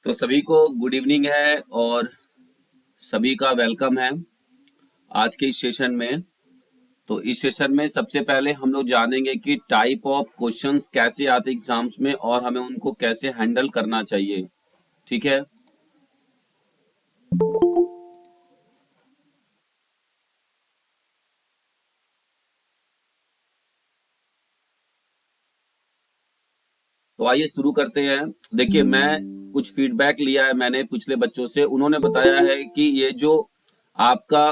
तो सभी को गुड इवनिंग है और सभी का वेलकम है आज के इस सेशन में। तो इस सेशन में सबसे पहले हम लोग जानेंगे कि टाइप ऑफ क्वेश्चंस कैसे आते हैं एग्जाम्स में और हमें उनको कैसे हैंडल करना चाहिए। ठीक है। तो आइए शुरू करते हैं। देखिए, मैं कुछ फीडबैक लिया है मैंने पिछले बच्चों से। उन्होंने बताया है कि ये जो आपका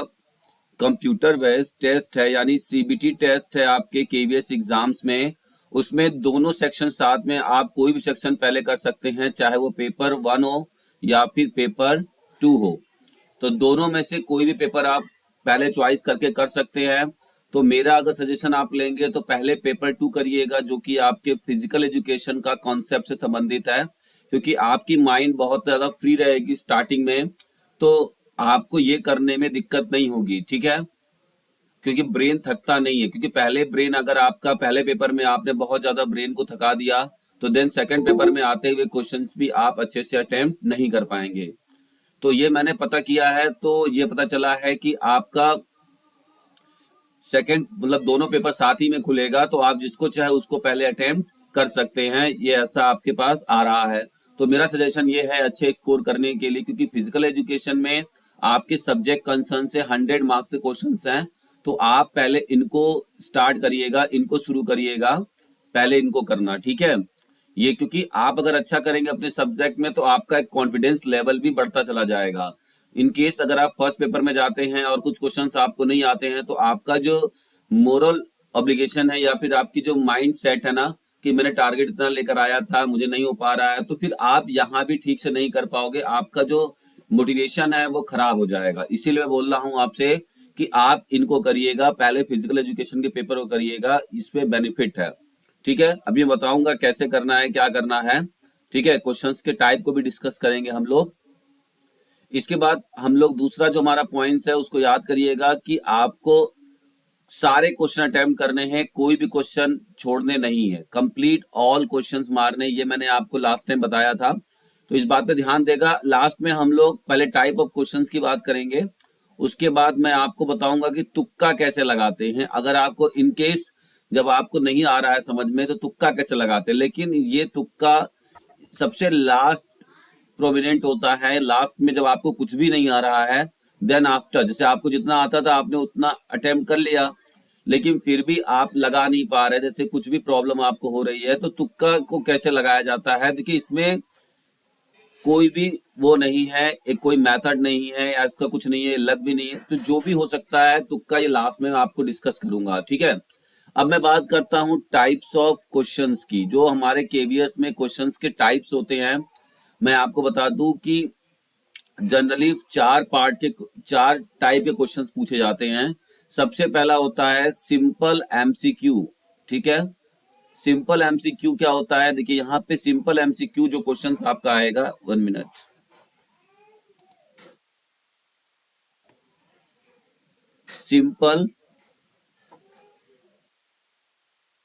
कंप्यूटर बेस्ड टेस्ट है यानी सीबीटी टेस्ट है आपके केवीएस एग्जाम्स में, उसमें दोनों सेक्शन साथ में आप कोई भी सेक्शन पहले कर सकते हैं, चाहे वो पेपर 1 हो या फिर पेपर 2 हो। तो दोनों में से कोई भी पेपर आप पहले चॉइस करके कर सकते हैं। तो मेरा अगर सजेशन आप लेंगे तो पहले पेपर 2 करिएगा, जो कि आपके फिजिकल एजुकेशन का कॉन्सेप्ट से संबंधित है, क्योंकि आपकी माइंड बहुत ज्यादा फ्री रहेगी स्टार्टिंग में, तो आपको ये करने में दिक्कत नहीं होगी। ठीक है, क्योंकि ब्रेन थकता नहीं है। क्योंकि पहले ब्रेन अगर आपका पहले पेपर में आपने बहुत ज्यादा ब्रेन को थका दिया तो देन सेकंड पेपर में आते हुए क्वेश्चंस भी आप अच्छे से अटेम्प्ट नहीं कर पाएंगे। तो ये मैंने पता किया है, तो ये पता चला है कि आपका सेकंड मतलब दोनों पेपर साथ ही में खुलेगा, तो आप जिसको चाहे उसको पहले अटेम्प्ट कर सकते हैं। ये ऐसा आपके पास आ रहा है। तो मेरा सजेशन ये है अच्छे स्कोर करने के लिए, क्योंकि फिजिकल एजुकेशन में आपके सब्जेक्ट कंसर्न से 100 मार्क्स के क्वेश्चंस हैं। तो आप पहले इनको स्टार्ट करिएगा, इनको शुरू करिएगा, पहले इनको करना। ठीक है, ये क्योंकि आप अगर अच्छा करेंगे अपने सब्जेक्ट में तो आपका एक कॉन्फिडेंस लेवल भी बढ़ता चला जाएगा। इन केस अगर आप फर्स्ट पेपर में जाते हैं और कुछ क्वेश्चंस आपको नहीं आते हैं, तो आपका जो मोरल ऑब्लिगेशन है या फिर आपकी जो माइंड सेट है ना कि मैंने टारगेट इतना लेकर आया था, मुझे नहीं हो पा रहा है, तो फिर आप यहाँ भी ठीक से नहीं कर पाओगे। आपका जो मोटिवेशन है वो खराब हो जाएगा। इसीलिए मैं बोल रहा हूँ आपसे कि आप इनको करिएगा, पहले फिजिकल एजुकेशन के पेपर को करिएगा, इसमें बेनिफिट है। ठीक है, अभी मैं बताऊंगा कैसे करना है, क्या करना है। ठीक है, क्वेश्चंस के टाइप को भी डिस्कस करेंगे हम लोग। इसके बाद हम लोग दूसरा जो हमारा पॉइंट्स है उसको याद करिएगा कि आपको सारे क्वेश्चन अटेम्प्ट करने हैं, कोई भी क्वेश्चन छोड़ने नहीं है, कंप्लीट ऑल क्वेश्चंस मारने। ये मैंने आपको लास्ट टाइम बताया था, तो इस बात पे ध्यान देगा। लास्ट में हम लोग पहले टाइप ऑफ क्वेश्चंस की बात करेंगे, उसके बाद मैं आपको बताऊंगा कि तुक्का कैसे लगाते हैं। अगर आपको इन केस जब आपको नहीं आ रहा है समझ में तो तुक्का कैसे लगाते हैं, लेकिन ये तुक्का सबसे लास्ट प्रोमिनेंट होता है। लास्ट में जब आपको कुछ भी नहीं आ रहा है, देन आफ्टर जैसे आपको जितना आता था आपने उतना अटेम्प्ट कर लिया, लेकिन फिर भी आप लगा नहीं पा रहे, जैसे कुछ भी प्रॉब्लम आपको हो रही है, तो तुक्का को कैसे लगाया जाता है। देखिए, इसमें कोई भी वो नहीं है, एक कोई मेथड नहीं है या इसका कुछ नहीं है, लक भी नहीं है, तो जो भी हो सकता है तुक्का ये लास्ट में मैं आपको डिस्कस करूंगा। ठीक है, अब मैं बात करता हूं टाइप्स ऑफ क्वेश्चंस की। जो हमारे केवीएस में क्वेश्चंस के टाइप्स होते हैं, मैं आपको बता दूं कि जनरली चार टाइप के क्वेश्चंस पूछे जाते हैं। सबसे पहला होता है सिंपल एमसीक्यू। ठीक है, सिंपल एमसीक्यू क्या होता है, देखिए यहाँ पे सिंपल एमसीक्यू जो क्वेश्चंस आपका आएगा, 1 मिनट। सिंपल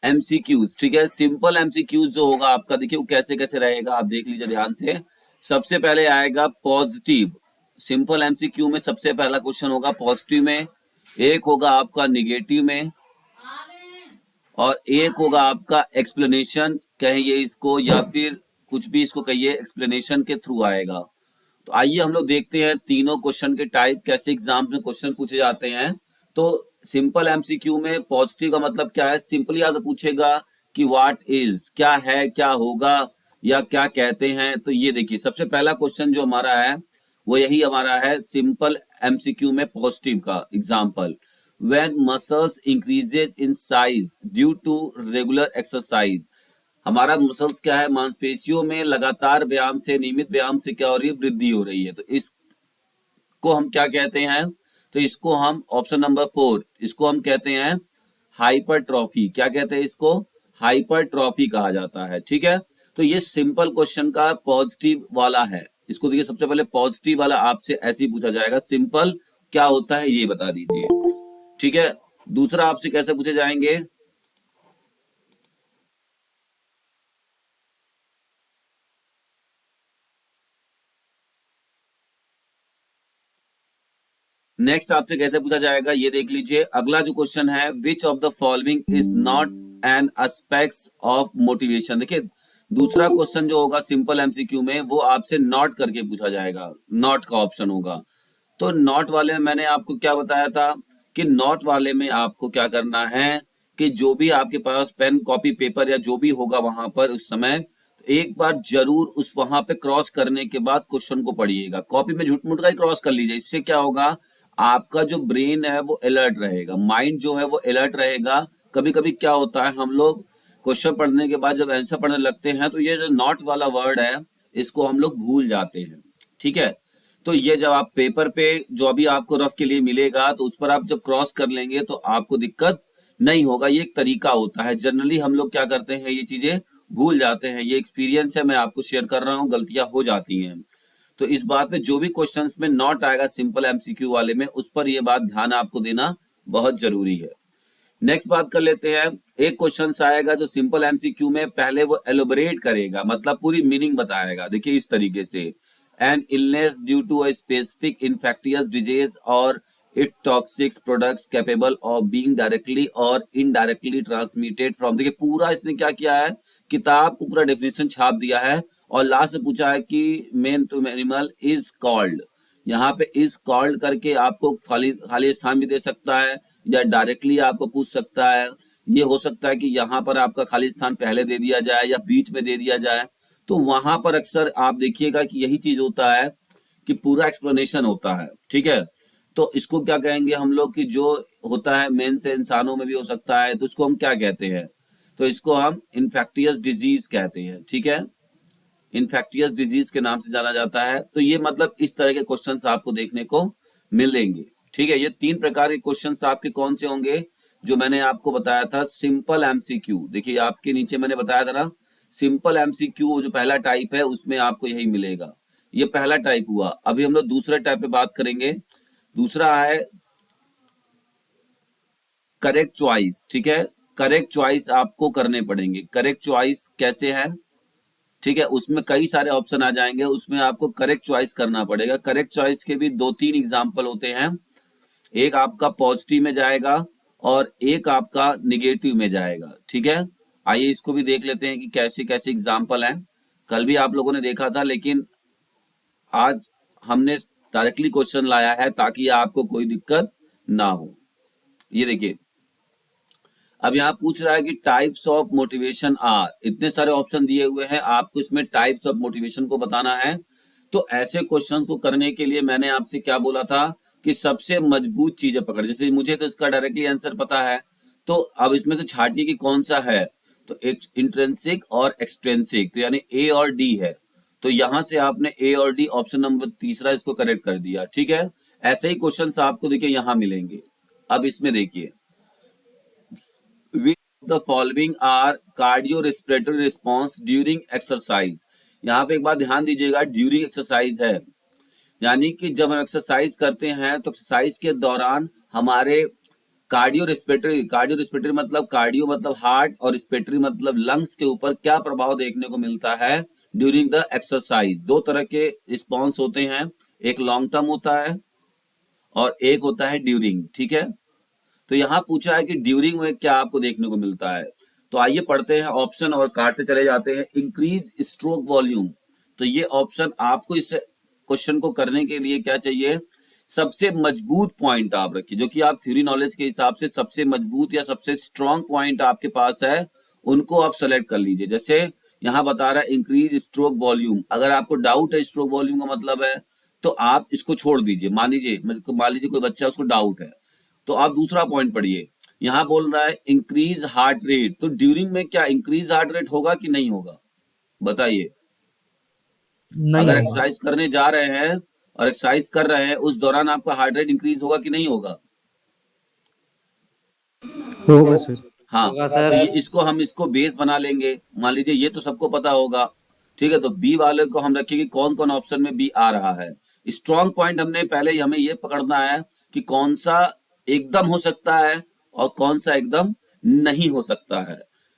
एमसीक्यूज, ठीक है, सिंपल एमसीक्यूज जो होगा आपका, देखिए वो कैसे कैसे रहेगा आप देख लीजिए ध्यान से। सबसे पहले आएगा पॉजिटिव। सिंपल एमसीक्यू में सबसे पहला क्वेश्चन होगा पॉजिटिव में, एक होगा आपका निगेटिव में, और एक होगा आपका एक्सप्लेनेशन कहिए इसको या फिर कुछ भी इसको कहिए, एक्सप्लेनेशन के थ्रू आएगा। तो आइए हम लोग देखते हैं तीनों क्वेश्चन के टाइप कैसे एग्जाम में क्वेश्चन पूछे जाते हैं। तो सिंपल एमसीक्यू में पॉजिटिव का मतलब क्या है, सिंपली अगर पूछेगा कि व्हाट इज, क्या है, क्या होगा या क्या कहते हैं, तो ये देखिए सबसे पहला क्वेश्चन जो हमारा है वो यही हमारा है सिंपल एमसीक्यू में पॉजिटिव का example. When muscles increases in size due to regular exercise, हमारा मसल्स क्या है, मांसपेशियों में लगातार व्यायाम से, नियमित व्यायाम से क्या हो रही है, वृद्धि हो रही है। तो इसको हम क्या कहते हैं, तो इसको हम ऑप्शन नंबर 4, इसको हम कहते हैं हाइपरट्रॉफी। क्या कहते हैं इसको, हाइपरट्रॉफी कहा जाता है। ठीक है, तो ये सिंपल क्वेश्चन का पॉजिटिव वाला है। इसको देखिए सबसे पहले पॉजिटिव वाला आपसे ऐसे ही पूछा जाएगा, सिंपल क्या होता है ये बता दीजिए। ठीक है, दूसरा आपसे कैसे पूछे जाएंगे, नेक्स्ट आपसे कैसे पूछा जाएगा ये देख लीजिए। अगला जो क्वेश्चन है, which of the following is not an aspects of motivation. देखिए दूसरा क्वेश्चन जो होगा सिंपल एमसीक्यू में, वो आपसे नॉट करके पूछा जाएगा, नॉट का ऑप्शन होगा। तो नॉट वाले में मैंने आपको क्या बताया था कि नॉट वाले में आपको क्या करना है कि जो भी आपके पास पेन कॉपी पेपर या जो भी होगा वहां पर उस समय, एक बार जरूर उस वहां पे क्रॉस करने के बाद क्वेश्चन को पढ़िएगा। कॉपी में झूठ मूठ का ही क्रॉस कर लीजिए, इससे क्या होगा, आपका जो ब्रेन है वो अलर्ट रहेगा, माइंड जो है वो अलर्ट रहेगा। कभी कभी क्या होता है, हम लोग क्वेश्चन पढ़ने के बाद जब आंसर पढ़ने लगते हैं तो ये जो नॉट वाला वर्ड है इसको हम लोग भूल जाते हैं। ठीक है, तो ये जब आप पेपर पे जो अभी आपको रफ के लिए मिलेगा तो उस पर आप जब क्रॉस कर लेंगे तो आपको दिक्कत नहीं होगा। ये एक तरीका होता है, जनरली हम लोग क्या करते हैं ये चीजें भूल जाते हैं। ये एक्सपीरियंस है, मैं आपको शेयर कर रहा हूँ, गलतियां हो जाती हैं। तो इस बात पे जो भी क्वेश्चंस में नॉट आएगा सिंपल एमसीक्यू वाले में, उस पर ये बात ध्यान आपको देना बहुत जरूरी है। नेक्स्ट बात कर लेते हैं। एक क्वेश्चन आएगा जो सिंपल एमसीक्यू में पहले वो एलोबरेट करेगा, मतलब पूरी मीनिंग बताएगा। देखिए इस तरीके से, an illness due to a specific infectious disease और it toxic products capable of being directly और इनडायरेक्टली ट्रांसमिटेड फ्रॉम। देखिए पूरा इसने क्या किया है, किताब को पूरा डेफिनेशन छाप दिया है और लास्ट में पूछा है कि man to animal is called. यहाँ पे इज कॉल्ड करके आपको खाली खाली स्थान भी दे सकता है या डायरेक्टली आपको पूछ सकता है। ये हो सकता है कि यहाँ पर आपका खाली स्थान पहले दे दिया जाए या बीच में दे दिया जाए। तो वहां पर अक्सर आप देखिएगा कि यही चीज होता है कि पूरा एक्सप्लेनेशन होता है। ठीक है, तो इसको क्या कहेंगे हम लोग कि जो होता है मेन से इंसानों में भी हो सकता है, तो इसको हम क्या कहते हैं, तो इसको हम इन्फेक्टियस डिजीज कहते हैं। ठीक है, इन्फेक्टियस डिजीज के नाम से जाना जाता है। तो ये मतलब इस तरह के क्वेश्चंस आपको देखने को मिलेंगे। ठीक है, ये तीन प्रकार के क्वेश्चंस आपके कौन से होंगे जो मैंने आपको बताया था, सिंपल एमसीक्यू। देखिए आपके नीचे मैंने बताया था ना, सिंपल एमसीक्यू जो पहला टाइप है उसमें आपको यही मिलेगा। ये पहला टाइप हुआ। अभी हम लोग दूसरे टाइप पे बात करेंगे। दूसरा है करेक्ट चॉइस। ठीक है, करेक्ट चॉइस आपको करने पड़ेंगे। करेक्ट चॉइस कैसे है, ठीक है, उसमें कई सारे ऑप्शन आ जाएंगे, उसमें आपको करेक्ट चॉइस करना पड़ेगा। करेक्ट चॉइस के भी दो तीन एग्जाम्पल होते हैं, एक आपका पॉजिटिव में जाएगा और एक आपका निगेटिव में जाएगा। ठीक है, आइए इसको भी देख लेते हैं कि कैसे कैसे एग्जाम्पल हैं। कल भी आप लोगों ने देखा था, लेकिन आज हमने डायरेक्टली क्वेश्चन लाया है ताकि आपको कोई दिक्कत ना हो। ये देखिए, अब यहाँ पूछ रहा है कि टाइप्स ऑफ मोटिवेशन आर, इतने सारे ऑप्शन दिए हुए हैं, आपको इसमें टाइप्स ऑफ मोटिवेशन को बताना है। तो ऐसे क्वेश्चन को करने के लिए मैंने आपसे क्या बोला था कि सबसे मजबूत चीजें पकड़, जैसे मुझे तो इसका डायरेक्टली आंसर पता है, तो अब इसमें से छाटिए कि कौन सा है। तो एक इंट्रिंसिक और एक्सट्रिंसिक, तो यानी ए और डी है। तो यहां से आपने ए और डी ऑप्शन नंबर तीसरा इसको करेक्ट कर दिया। ठीक है, ऐसे ही क्वेश्चन आपको देखिए यहां मिलेंगे। अब इसमें देखिए, which of the following are cardiorespiratory response during exercise। यहाँ पे एक बात ध्यान दीजिएगा, ड्यूरिंग एक्सरसाइज है, यानी कि जब हम एक्सरसाइज करते हैं तो एक्सरसाइज के दौरान हमारे कार्डियो रेस्पिरेटरी मतलब कार्डियो मतलब हार्ट और रेस्पिरेटरी मतलब लंग्स के ऊपर क्या प्रभाव देखने को मिलता है ड्यूरिंग द एक्सरसाइज। दो तरह के रिस्पॉन्स होते हैं, एक लॉन्ग टर्म होता है और एक होता है ड्यूरिंग। ठीक है, तो यहाँ पूछा है कि ड्यूरिंग में क्या आपको देखने को मिलता है। तो आइए पढ़ते हैं ऑप्शन और काटते चले जाते हैं। इंक्रीज स्ट्रोक वॉल्यूम, तो ये ऑप्शन आपको इस क्वेश्चन को करने के लिए क्या चाहिए, सबसे मजबूत पॉइंट आप रखिए, जो कि आप थ्योरी नॉलेज के हिसाब से सबसे मजबूत या सबसे स्ट्रॉन्ग पॉइंट आपके पास है, उनको आप सेलेक्ट कर लीजिए। जैसे यहाँ बता रहा है इंक्रीज स्ट्रोक वॉल्यूम, अगर आपको डाउट है स्ट्रोक वॉल्यूम का मतलब है तो आप इसको छोड़ दीजिए। मान लीजिए कोई बच्चा उसको डाउट है, तो आप दूसरा पॉइंट पढ़िए। यहां बोल रहा है इंक्रीज हार्ट रेट, तो ड्यूरिंग में क्या इंक्रीज हार्ट रेट होगा कि नहीं होगा, बताइए। नहीं अगर होगा। एक्सरसाइज करने जा रहे हैं और एक्सरसाइज कर रहे हैं उस दौरान आपका हार्ट रेट इंक्रीज होगा कि नहीं होगा। होगा सर। हाँ, होगा तो सर। ये इसको बेस बना लेंगे। मान लीजिए ये तो सबको पता होगा। ठीक है, तो बी वाले को हम रखेंगे कौन कौन ऑप्शन में बी आ रहा है। स्ट्रॉन्ग पॉइंट हमने पहले ही हमें ये पकड़ना है कि कौन सा एकदम हो सकता है और कौन सा एकदम नहीं हो सकता है।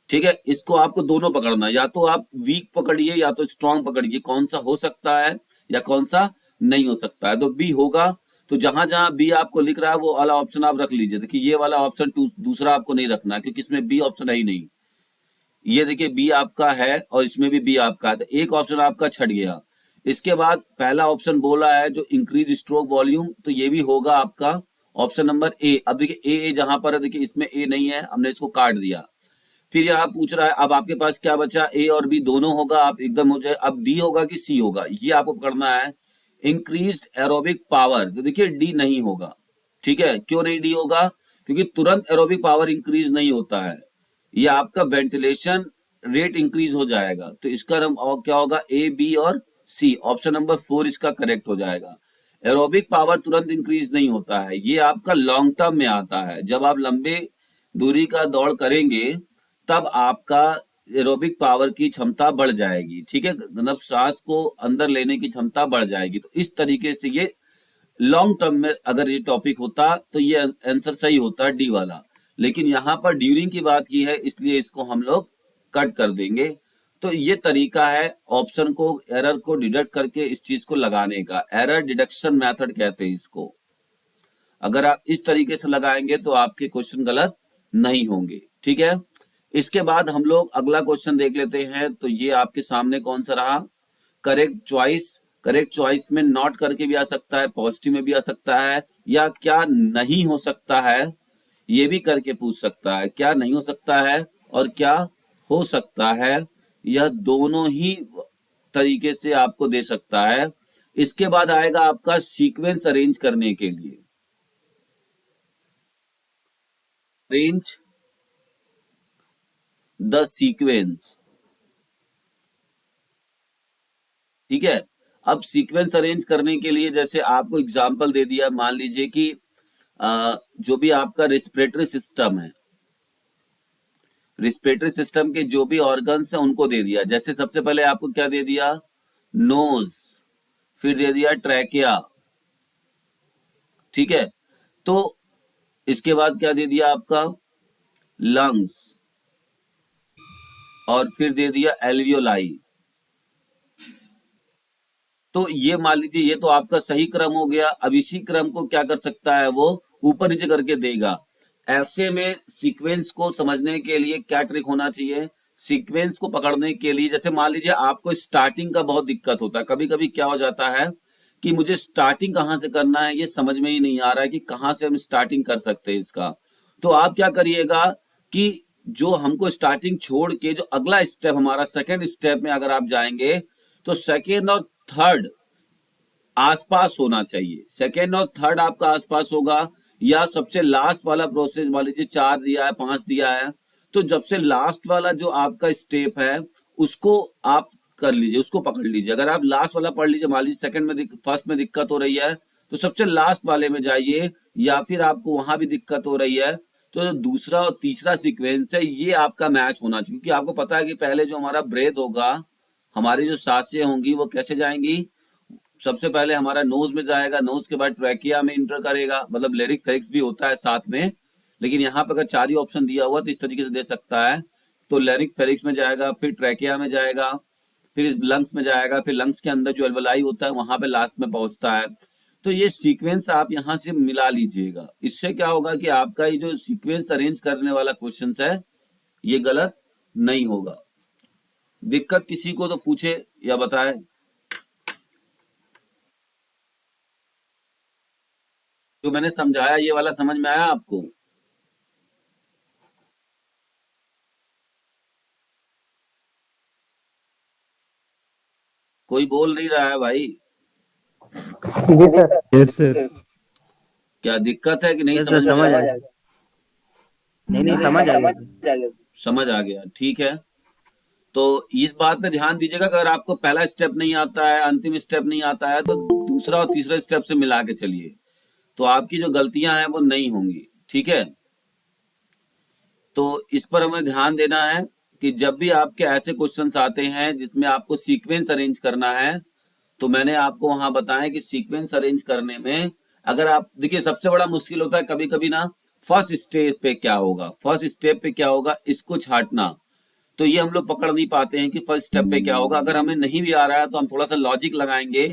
ठीक है, इसको आपको दोनों पकड़ना है, या तो आप वीक पकड़िए या तो स्ट्रॉन्ग पकड़िए, कौन सा हो सकता है या कौन सा नहीं हो सकता है। तो बी होगा। तो जहां जहां बी आपको लिख रहा है वो वाला ऑप्शन आप रख लीजिए। देखिए ये वाला ऑप्शन दूसरा आपको नहीं रखना है, क्योंकि इसमें बी ऑप्शन है ही नहीं। ये देखिए बी आपका है और इसमें भी बी आपका है, तो एक ऑप्शन आपका छट गया। इसके बाद पहला ऑप्शन बोला है जो इंक्रीज स्ट्रोक वॉल्यूम, तो ये भी होगा आपका ऑप्शन नंबर ए। अब देखिए ए जहां पर है, देखिए इसमें ए नहीं है, हमने इसको काट दिया। फिर यहाँ पूछ रहा है अब आपके पास क्या बचा, ए और बी दोनों होगा, आप एकदम हो जाए। अब डी होगा कि सी होगा, ये आपको पकड़ना है। इंक्रीज्ड एरोबिक पावर, तो देखिए डी नहीं होगा। ठीक है, क्यों नहीं डी होगा? क्योंकि तुरंत एरोबिक पावर इंक्रीज नहीं होता है, ये आपका वेंटिलेशन रेट इंक्रीज हो जाएगा। तो इसका और क्या होगा, ए बी और सी, ऑप्शन नंबर 4 इसका करेक्ट हो जाएगा। एरोबिक पावर तुरंत इंक्रीज नहीं होता है, ये आपका लॉन्ग टर्म में आता है। जब आप लंबे दूरी का दौड़ करेंगे तब आपका एरोबिक पावर की क्षमता बढ़ जाएगी। ठीक है, मतलब सांस को अंदर लेने की क्षमता बढ़ जाएगी। तो इस तरीके से ये लॉन्ग टर्म में अगर ये टॉपिक होता तो ये आंसर सही होता डी वाला, लेकिन यहाँ पर ड्यूरिंग की बात की है इसलिए इसको हम लोग कट कर देंगे। तो ये तरीका है ऑप्शन को, एरर को डिडक्ट करके इस चीज को लगाने का, एरर डिडक्शन मेथड कहते हैं इसको। अगर आप इस तरीके से लगाएंगे तो आपके क्वेश्चन गलत नहीं होंगे। ठीक है, इसके बाद हम लोग अगला क्वेश्चन देख लेते हैं। तो ये आपके सामने कौन सा रहा, करेक्ट चॉइस। करेक्ट चॉइस में नॉट करके भी आ सकता है, पॉजिटिव में भी आ सकता है, या क्या नहीं हो सकता है ये भी करके पूछ सकता है। क्या नहीं हो सकता है और क्या हो सकता है, यह दोनों ही तरीके से आपको दे सकता है। इसके बाद आएगा आपका सीक्वेंस अरेंज करने के लिए, अरेंज द सीक्वेंस। ठीक है, अब सीक्वेंस अरेंज करने के लिए जैसे आपको एग्जांपल दे दिया, मान लीजिए कि जो भी आपका रेस्पिरेटरी सिस्टम है, रेस्पिरेटरी सिस्टम के जो भी ऑर्गन्स हैं उनको दे दिया। जैसे सबसे पहले आपको क्या दे दिया, नोज, फिर दे दिया ट्रैकिया। ठीक है, तो इसके बाद क्या दे दिया आपका, लंग्स, और फिर दे दिया एल्वियोलाई। तो ये मान लीजिए ये तो आपका सही क्रम हो गया। अब इसी क्रम को क्या कर सकता है, वो ऊपर नीचे करके देगा। ऐसे में सीक्वेंस को समझने के लिए क्या ट्रिक होना चाहिए, सीक्वेंस को पकड़ने के लिए, जैसे मान लीजिए आपको स्टार्टिंग का बहुत दिक्कत होता है, कभी कभी क्या हो जाता है कि मुझे स्टार्टिंग कहाँ से करना है ये समझ में ही नहीं आ रहा है कि कहाँ से हम स्टार्टिंग कर सकते हैं इसका। तो आप क्या करिएगा कि जो हमको स्टार्टिंग छोड़ के जो अगला स्टेप हमारा सेकेंड स्टेप में अगर आप जाएंगे तो सेकेंड और थर्ड आसपास होना चाहिए। सेकेंड और थर्ड आपका आसपास होगा, या सबसे लास्ट वाला प्रोसेस मान लीजिए 4 दिया है 5 दिया है, तो जब से लास्ट वाला जो आपका स्टेप है उसको आप कर लीजिए, उसको पकड़ लीजिए। अगर आप लास्ट वाला पढ़ लीजिए, मान लीजिए सेकंड में फर्स्ट में दिक्कत हो रही है तो सबसे लास्ट वाले में जाइए, या फिर आपको वहां भी दिक्कत हो रही है तो जो दूसरा और तीसरा सीक्वेंस है ये आपका मैच होना चाहिए। क्योंकि आपको पता है कि पहले जो हमारा ब्रेथ होगा, हमारी जो सांसें होंगी वो कैसे जाएंगी, सबसे पहले हमारा नोज में जाएगा, नोज के बाद ट्रैकिया में इंटर करेगा, मतलब लेरिक्स फेरिक्स भी होता है साथ में, लेकिन यहाँ पे अगर 4 ही ऑप्शन दिया हुआ तो इस तरीके से दे सकता है। तो लेरिक्स फेरिक्स में जाएगा, फिर ट्रैकिया में जाएगा, फिर लंग्स में जाएगा, फिर लंग्स के अंदर जो एल्वेलाई होता है वहां पे लास्ट में पहुंचता है। तो ये सीक्वेंस आप यहाँ से मिला लीजिएगा। इससे क्या होगा कि आपका ये जो सीक्वेंस अरेंज करने वाला क्वेश्चन है ये गलत नहीं होगा। दिक्कत किसी को तो पूछे या बताए। जो मैंने समझाया ये वाला समझ में आया आपको? कोई बोल नहीं रहा है भाई। जी सर। Yes sir. क्या दिक्कत है कि नहीं यस समझ सर, में समझ आया? आ गया। नहीं समझ आ गया। समझ आ गया, ठीक है। तो इस बात पे ध्यान दीजिएगा कि अगर आपको पहला स्टेप नहीं आता है, अंतिम स्टेप नहीं आता है, तो दूसरा और तीसरा स्टेप से मिला के चलिए, तो आपकी जो गलतियां हैं वो नहीं होंगी। ठीक है, तो इस पर हमें ध्यान देना है कि जब भी आपके ऐसे क्वेश्चंस आते हैं जिसमें आपको सीक्वेंस अरेंज करना है, तो मैंने आपको वहां बताया कि सीक्वेंस अरेंज करने में अगर आप देखिए सबसे बड़ा मुश्किल होता है कभी कभी ना, फर्स्ट स्टेप पे क्या होगा, फर्स्ट स्टेप पे क्या होगा इसको छांटना। तो ये हम लोग पकड़ नहीं पाते हैं कि फर्स्ट स्टेप पे क्या होगा। अगर हमें नहीं भी आ रहा है तो हम थोड़ा सा लॉजिक लगाएंगे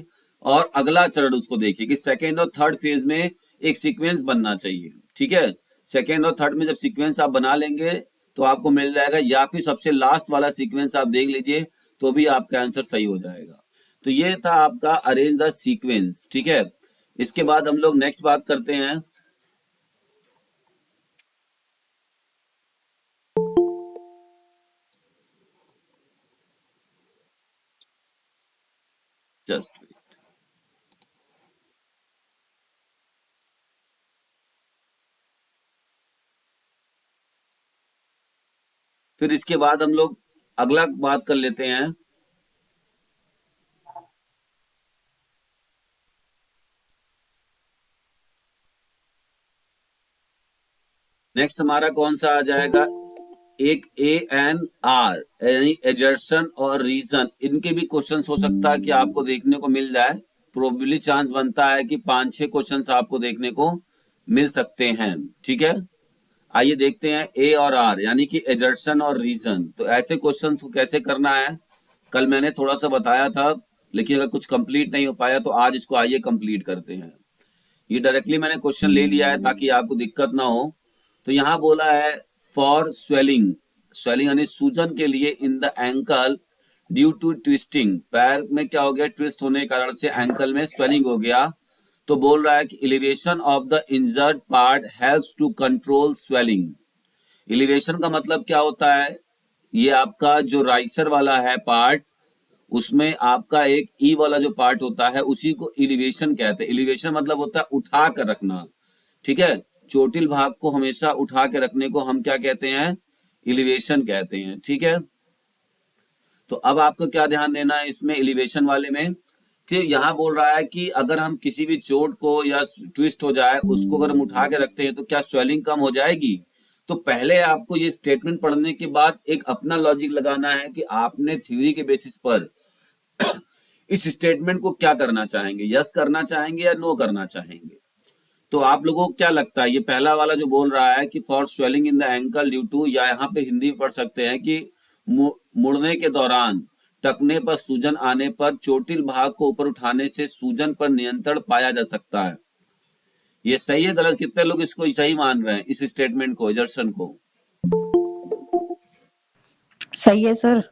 और अगला चरण उसको देखिए कि सेकेंड और थर्ड फेज में एक सीक्वेंस बनना चाहिए, ठीक है। सेकेंड और थर्ड में जब सीक्वेंस आप बना लेंगे तो आपको मिल जाएगा, या फिर सबसे लास्ट वाला सीक्वेंस आप देख लीजिए तो भी आपका आंसर सही हो जाएगा। तो ये था आपका अरेंज द सीक्वेंस, ठीक है। इसके बाद हम लोग नेक्स्ट बात करते हैं, जस्ट फिर इसके बाद हम लोग अगला बात कर लेते हैं, नेक्स्ट हमारा कौन सा आ जाएगा, एक ए एन आर यानी एजर्शन और रीजन, इनके भी क्वेश्चन हो सकता है कि आपको देखने को मिल जाए। प्रोबेबली चांस बनता है कि 5-6 क्वेश्चन आपको देखने को मिल सकते हैं, ठीक है। आइए देखते हैं ए और आर यानी कि एजर्शन और रीजन। तो ऐसे क्वेश्चन को कैसे करना है कल मैंने थोड़ा सा बताया था, लेकिन अगर कुछ कंप्लीट नहीं हो पाया तो आज इसको आइए कंप्लीट करते हैं। ये डायरेक्टली मैंने क्वेश्चन ले लिया है ताकि आपको दिक्कत ना हो। तो यहाँ बोला है फॉर स्वेलिंग, स्वेलिंग यानी सूजन के लिए in the ankle due to twisting, पैर में क्या हो गया, ट्विस्ट होने के कारण से एंकल में स्वेलिंग हो गया। तो बोल रहा है कि elevation of the injured part helps to control swelling. Elevation का मतलब क्या होता है, ये आपका जो राइसर वाला है पार्ट, उसमें आपका एक ई वाला जो पार्ट होता है उसी को एलिवेशन कहते हैं। एलिवेशन मतलब होता है उठा कर रखना, ठीक है। चोटिल भाग को हमेशा उठा के रखने को हम क्या कहते हैं, एलिवेशन कहते हैं, ठीक है। तो अब आपको क्या ध्यान देना है इसमें एलिवेशन वाले में, कि यहाँ बोल रहा है कि अगर हम किसी भी चोट को या ट्विस्ट हो जाए उसको अगर हम उठा के रखते हैं तो क्या स्वेलिंग कम हो जाएगी। तो पहले आपको ये स्टेटमेंट पढ़ने के बाद एक अपना लॉजिक लगाना है कि आपने थ्योरी के बेसिस पर इस स्टेटमेंट को क्या करना चाहेंगे, यस करना चाहेंगे या नो करना चाहेंगे। तो आप लोगों को क्या लगता है, ये पहला वाला जो बोल रहा है कि for swelling in the ankle due to, या यहाँ पे हिंदी में पढ़ सकते हैं कि मुड़ने के दौरान टकने पर सूजन आने पर चोटिल भाग को ऊपर उठाने से सूजन पर नियंत्रण पाया जा सकता है। ये सही है गलत, कितने लोग इसको सही मान रहे हैं इस स्टेटमेंट को, एजर्सन को? सही है सर।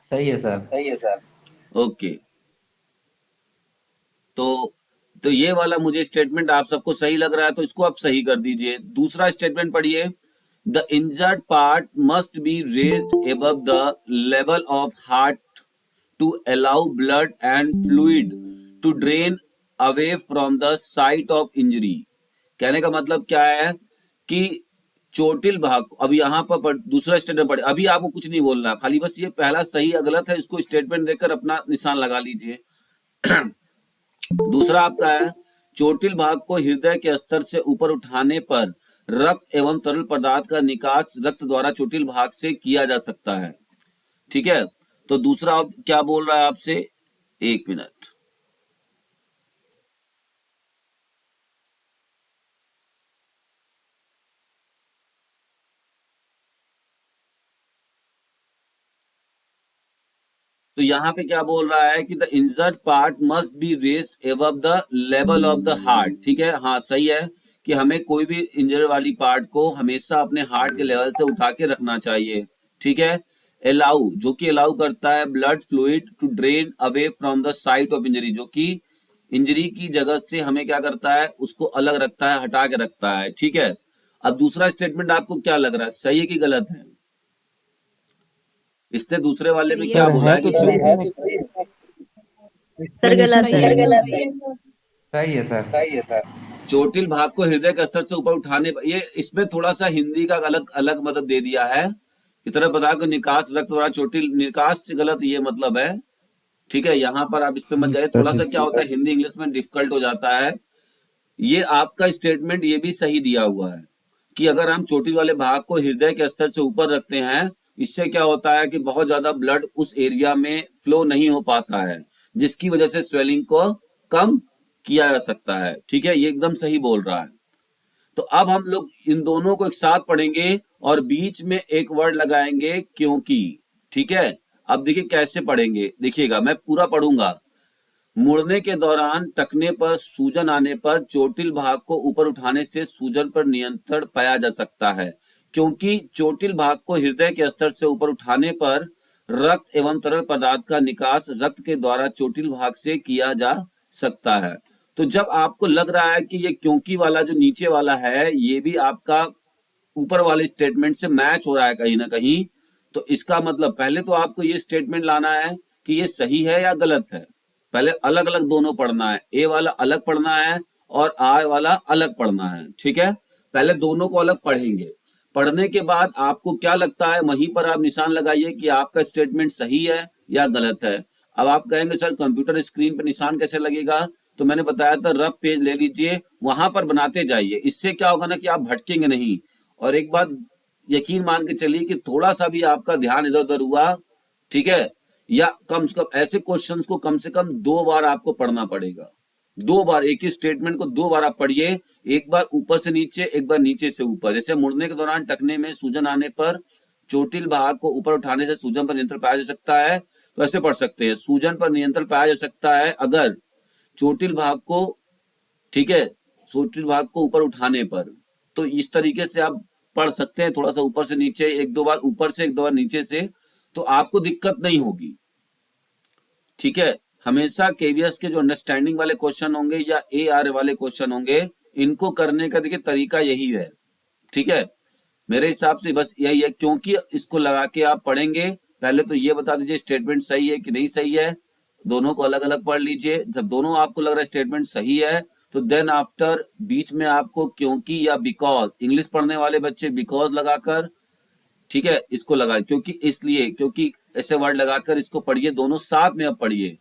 सही है सर। सही है सर। ओके, तो ये वाला मुझे स्टेटमेंट आप सबको सही लग रहा है तो इसको आप सही कर दीजिए। दूसरा स्टेटमेंट पढ़िए, the injured part must be raised above the level of heart to allow blood and fluid to drain away from the site of injury. कहने का मतलब क्या है कि चोटिल भाग, अब यहाँ पर दूसरा स्टेटमेंट पढ़े, अभी आपको कुछ नहीं बोलना, खाली बस ये पहला सही या गलत है इसको स्टेटमेंट देकर अपना निशान लगा लीजिए। दूसरा आपका है, चोटिल भाग को हृदय के स्तर से ऊपर उठाने पर रक्त एवं तरल पदार्थ का निकास रक्त द्वारा चोटिल भाग से किया जा सकता है, ठीक है। तो दूसरा क्या बोल रहा है आपसे, एक मिनट, तो यहाँ पे क्या बोल रहा है कि the injured part must be raised above the level of the heart, ठीक है। हाँ सही है कि हमें कोई भी इंजर्ड वाली पार्ट को हमेशा अपने हार्ट के लेवल से उठा के रखना चाहिए, ठीक है। अलाउ, जो कि अलाउ करता है blood fluid to drain away from the site of injury, जो कि इंजरी की जगह से हमें क्या करता है, उसको अलग रखता है, हटा के रखता है, ठीक है। अब दूसरा स्टेटमेंट आपको क्या लग रहा है, सही है कि गलत है? इसने दूसरे वाले में क्या बोला है कि सर गलत है। सही है सर। सही है सर। चोटिल भाग को हृदय के स्तर से ऊपर उठाने, ये इसमें थोड़ा सा हिंदी का अलग अलग मतलब दे दिया है, इतना पदार्थ को निकास रक्त द्वारा चोटिल, निकास से गलत ये मतलब है, ठीक है। यहाँ पर आप इस पे मत जाइए, थोड़ा सा क्या होता है हिंदी इंग्लिश में डिफिकल्ट हो जाता है। ये आपका स्टेटमेंट ये भी सही दिया हुआ है कि अगर हम चोटिल वाले भाग को हृदय के स्तर से ऊपर रखते हैं, इससे क्या होता है कि बहुत ज्यादा ब्लड उस एरिया में फ्लो नहीं हो पाता है, जिसकी वजह से स्वेलिंग को कम किया जा सकता है, ठीक है। ये एकदम सही बोल रहा है। तो अब हम लोग इन दोनों को एक साथ पढ़ेंगे और बीच में एक वर्ड लगाएंगे क्योंकि, ठीक है, अब देखिए कैसे पढ़ेंगे, देखिएगा मैं पूरा पढ़ूंगा। मुड़ने के दौरान टकने पर सूजन आने पर चोटिल भाग को ऊपर उठाने से सूजन पर नियंत्रण पाया जा सकता है, क्योंकि चोटिल भाग को हृदय के स्तर से ऊपर उठाने पर रक्त एवं तरल पदार्थ का निकास रक्त के द्वारा चोटिल भाग से किया जा सकता है। तो जब आपको लग रहा है कि ये क्योंकि वाला जो नीचे वाला है ये भी आपका ऊपर वाले स्टेटमेंट से मैच हो रहा है कहीं ना कहीं, तो इसका मतलब पहले तो आपको ये स्टेटमेंट लाना है कि ये सही है या गलत है। पहले अलग अलग दोनों पढ़ना है, ए वाला अलग पढ़ना है और आर वाला अलग पढ़ना है, ठीक है। पहले दोनों को अलग पढ़ेंगे, पढ़ने के बाद आपको क्या लगता है वहीं पर आप निशान लगाइए कि आपका स्टेटमेंट सही है या गलत है। अब आप कहेंगे सर कंप्यूटर स्क्रीन पर निशान कैसे लगेगा, तो मैंने बताया था रफ पेज ले लीजिए, वहां पर बनाते जाइए, इससे क्या होगा ना कि आप भटकेंगे नहीं। और एक बात यकीन मान के चलिए कि थोड़ा सा भी आपका ध्यान इधर उधर हुआ, ठीक है, या कम से कम ऐसे क्वेश्चंस को कम से कम 2 बार आपको पढ़ना पड़ेगा। 2 बार एक ही स्टेटमेंट को 2 बार आप पढ़िए, एक बार ऊपर से नीचे, एक बार नीचे से ऊपर। जैसे मुड़ने के दौरान टखने में सूजन आने पर चोटिल भाग को ऊपर उठाने से सूजन पर नियंत्रण पाया जा सकता है, तो ऐसे पढ़ सकते हैं, सूजन पर नियंत्रण पाया जा सकता है अगर चोटिल भाग को, ठीक है, चोटिल भाग को ऊपर उठाने पर। तो इस तरीके से आप पढ़ सकते हैं, थोड़ा सा ऊपर से नीचे, एक दो बार ऊपर से, एक दो बार नीचे से, तो आपको दिक्कत नहीं होगी, ठीक है। हमेशा केवीएस के जो अंडरस्टैंडिंग वाले क्वेश्चन होंगे या ए आर वाले क्वेश्चन होंगे, इनको करने का देखिए तरीका यही है, ठीक है। मेरे हिसाब से बस यही है, क्योंकि इसको लगा के आप पढ़ेंगे। पहले तो ये बता दीजिए स्टेटमेंट सही है कि नहीं सही है, दोनों को अलग अलग पढ़ लीजिए। जब दोनों आपको लग रहा है स्टेटमेंट सही है, तो देन आफ्टर बीच में आपको क्योंकि या बिकॉज, इंग्लिश पढ़ने वाले बच्चे बिकॉज लगाकर, ठीक है, इसको लगाए, क्योंकि इसलिए, क्योंकि ऐसे वर्ड लगाकर इसको पढ़िए, दोनों साथ में अब पढ़िए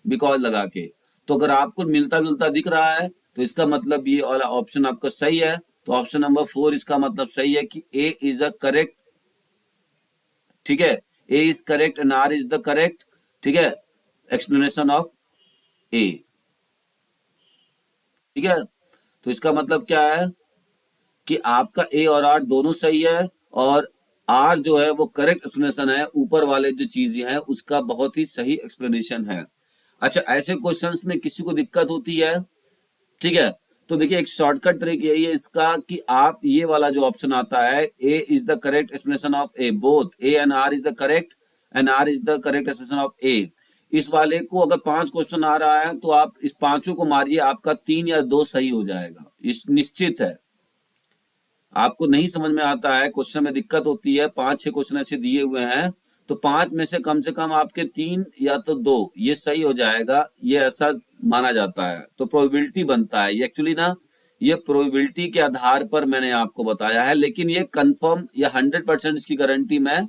बिकॉज लगा के। तो अगर आपको मिलता जुलता दिख रहा है तो इसका मतलब ये वाला ऑप्शन आपका सही है। तो ऑप्शन नंबर 4 इसका मतलब सही है कि ए इज द करेक्ट, ठीक है, A is correct and R is the correct, ठीक है, एक्सप्लेनेशन ऑफ ए, ठीक है। तो इसका मतलब क्या है कि आपका ए और आर दोनों सही है, और आर जो है वो करेक्ट एक्सप्लेनेशन है, ऊपर वाले जो चीजें हैं उसका बहुत ही सही एक्सप्लेनेशन है। अच्छा, ऐसे क्वेश्चंस में किसी को दिक्कत होती है, ठीक है, तो देखिए एक शॉर्टकट ट्रिक यही है इसका कि आप ये वाला जो ऑप्शन आता है, A is the correct explanation of A, both A and R is the correct and R is the correct explanation of A, इस वाले को अगर 5 क्वेश्चन आ रहा है तो आप इस पांचों को मारिए, आपका 3 या 2 सही हो जाएगा, इस निश्चित है। आपको नहीं समझ में आता है, क्वेश्चन में दिक्कत होती है, 5-6 क्वेश्चन ऐसे दिए हुए हैं, तो 5 में से कम आपके 3 या तो 2 ये सही हो जाएगा, ये ऐसा माना जाता है। तो प्रोबेबिलिटी बनता है ये, एक्चुअली ना ये प्रोबेबिलिटी के आधार पर मैंने आपको बताया है, लेकिन ये कंफर्म या 100% इसकी गारंटी मैं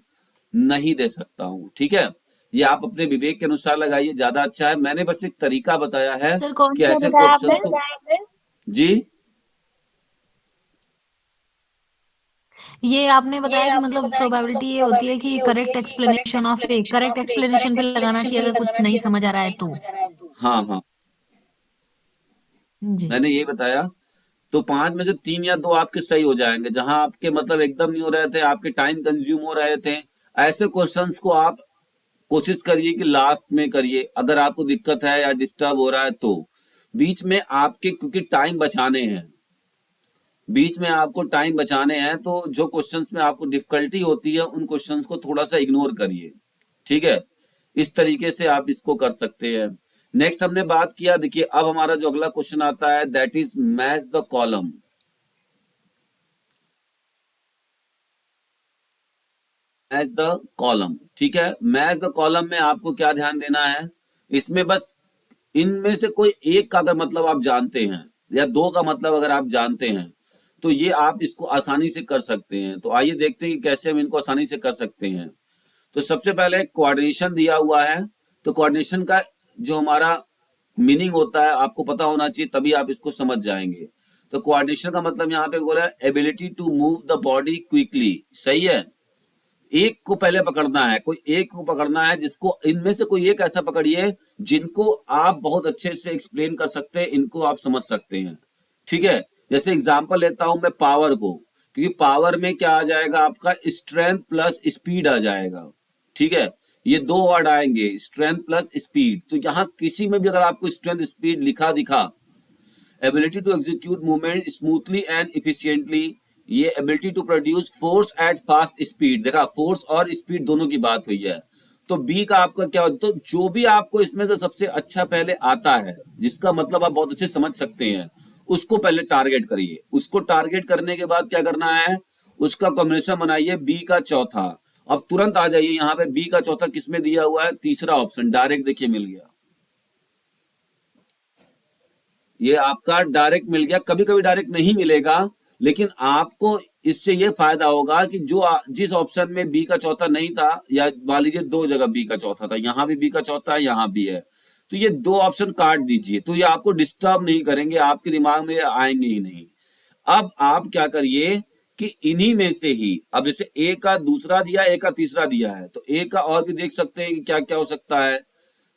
नहीं दे सकता हूँ, ठीक है। ये आप अपने विवेक के अनुसार लगाइए, ज्यादा अच्छा है। मैंने बस एक तरीका बताया है सर कौन कि सा ऐसे बताया क्वेश्चंस को, जी ये आपने बताया कि मतलब प्रोबेबिलिटी ये होती है कि correct explanation of A, correct explanation पे लगाना चाहिए अगर कुछ नहीं समझ आ रहा है तो। हाँ हाँ, जी मैंने यही बताया। तो 5 में से 3 या 2 आपके सही हो जाएंगे, जहां आपके मतलब एकदम नहीं हो रहे थे, आपके टाइम कंज्यूम हो रहे थे, ऐसे क्वेश्चंस को आप कोशिश करिए कि लास्ट में करिए, अगर आपको दिक्कत है या डिस्टर्ब हो रहा है तो। बीच में आपके क्योंकि टाइम बचाने हैं, बीच में आपको टाइम बचाने हैं, तो जो क्वेश्चंस में आपको डिफिकल्टी होती है उन क्वेश्चंस को थोड़ा सा इग्नोर करिए, ठीक है। इस तरीके से आप इसको कर सकते हैं। नेक्स्ट हमने बात किया, देखिए अब हमारा जो अगला क्वेश्चन आता है that is match the column. Match the column, ठीक है। मैच द कॉलम में आपको क्या ध्यान देना है, इसमें बस इनमें से कोई एक का अगर मतलब आप जानते हैं या 2 का मतलब अगर आप जानते हैं तो ये आप इसको आसानी से कर सकते हैं। तो आइए देखते हैं कि कैसे हम इनको आसानी से कर सकते हैं। तो सबसे पहले कोऑर्डिनेशन दिया हुआ है, तो कोऑर्डिनेशन का जो हमारा मीनिंग होता है आपको पता होना चाहिए, तभी आप इसको समझ जाएंगे। तो कोऑर्डिनेशन का मतलब यहाँ पे बोला है ability to move the body quickly, सही है। एक को पहले पकड़ना है, कोई एक को पकड़ना है, जिसको इनमें से कोई एक ऐसा पकड़िए जिनको आप बहुत अच्छे से एक्सप्लेन कर सकते हैं, इनको आप समझ सकते हैं, ठीक है। जैसे एग्जांपल लेता हूं मैं पावर को, क्योंकि पावर में क्या आ जाएगा आपका स्ट्रेंथ प्लस स्पीड आ जाएगा, ठीक है, ये दो वर्ड आएंगे, स्ट्रेंथ प्लस स्पीड। तो यहाँ किसी में भी अगर आपको स्ट्रेंथ स्पीड लिखा दिखा, ability to execute movement smoothly and efficiently, ये ability to produce force at fast speed, देखा फोर्स और स्पीड दोनों की बात हुई है। तो बी का आपका क्या होता है, तो जो भी आपको इसमें से सबसे अच्छा पहले आता है, जिसका मतलब आप बहुत अच्छे समझ सकते हैं, उसको पहले टारगेट करिए। उसको टारगेट करने के बाद क्या करना है, उसका कॉम्बिनेशन बनाइए बी का चौथा। अब तुरंत आ जाइए यहाँ पे, बी का चौथा किसमें दिया हुआ है, तीसरा ऑप्शन डायरेक्ट, देखिए मिल गया, ये आपका डायरेक्ट मिल गया। कभी कभी डायरेक्ट नहीं मिलेगा, लेकिन आपको इससे ये फायदा होगा कि जिस ऑप्शन में बी का चौथा नहीं था, या मान लीजिए दो जगह बी का चौथा था, यहां भी बी का चौथा है, यहां भी है, तो ये दो ऑप्शन काट दीजिए, तो ये आपको डिस्टर्ब नहीं करेंगे, आपके दिमाग में आएंगे ही नहीं। अब आप क्या करिए कि इन्हीं में से ही, अब जैसे ए का दूसरा दिया, ए का तीसरा दिया है, तो ए का और भी देख सकते हैं कि क्या क्या हो सकता है,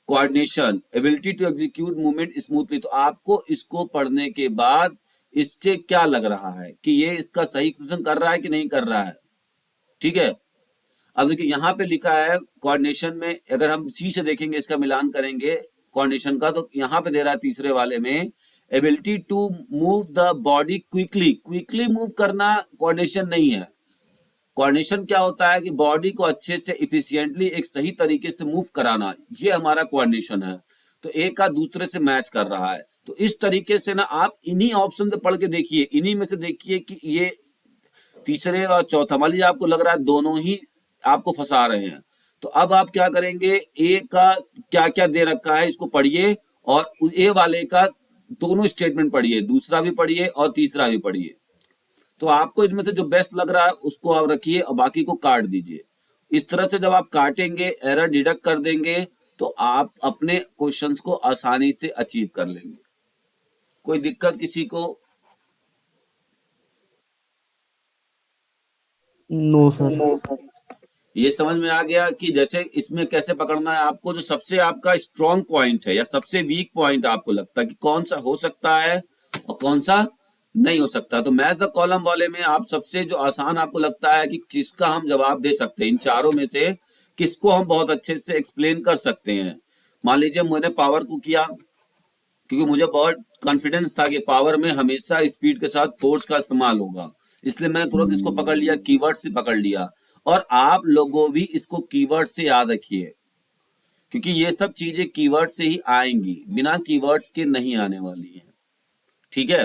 coordination, ability to execute movement smoothly. तो आपको इसको पढ़ने के बाद इससे क्या लग रहा है कि ये इसका सही क्वेश्चन कर रहा है कि नहीं कर रहा है, ठीक है। अब देखिए यहाँ पे लिखा है कोऑर्डिनेशन में, अगर हम सी से देखेंगे, इसका मिलान करेंगे कोऑर्डिनेशन का, तो यहाँ पे दे रहा है तीसरे वाले में, ability to move the body quickly. Quickly move करना कोऑर्डिनेशन नहीं है। कोऑर्डिनेशन क्या होता है कि बॉडी को अच्छे से इफिशिएंटली एक सही तरीके से मूव कराना, ये हमारा कोऑर्डिनेशन है। तो एक का दूसरे से मैच कर रहा है। तो इस तरीके से ना आप इन्हीं ऑप्शन से पढ़ के देखिए, इन्हीं में से देखिए कि ये तीसरे और चौथा, मान लीजिए आपको लग रहा है दोनों ही आपको फंसा रहे हैं, तो अब आप क्या करेंगे, ए का क्या क्या दे रखा है इसको पढ़िए, और ए वाले का दोनों स्टेटमेंट पढ़िए, दूसरा भी पढ़िए और तीसरा भी पढ़िए। तो आपको इनमें से जो बेस्ट लग रहा है उसको आप रखिए और बाकी को काट दीजिए। इस तरह से जब आप काटेंगे, एरर डिडक्ट कर देंगे, तो आप अपने क्वेश्चंस को आसानी से अचीव कर लेंगे। कोई दिक्कत किसी को? No sir. ये समझ में आ गया कि जैसे इसमें कैसे पकड़ना है आपको, जो सबसे आपका स्ट्रॉन्ग पॉइंट है या सबसे वीक पॉइंट आपको लगता है कि कौन सा हो सकता है और कौन सा नहीं हो सकता। तो मैच द कॉलम वाले में आप सबसे जो आसान आपको लगता है कि किसका हम जवाब दे सकते हैं, इन चारों में से किसको हम बहुत अच्छे से एक्सप्लेन कर सकते हैं। मान लीजिए मैंने पावर को किया, क्योंकि मुझे बहुत कॉन्फिडेंस था कि पावर में हमेशा स्पीड के साथ फोर्स का इस्तेमाल होगा, इसलिए मैंने तुरंत इसको पकड़ लिया, कीवर्ड से पकड़ लिया। और आप लोगों भी इसको कीवर्ड से याद रखिए, क्योंकि ये सब चीजें कीवर्ड से ही आएंगी, बिना कीवर्ड्स के नहीं आने वाली है, ठीक है।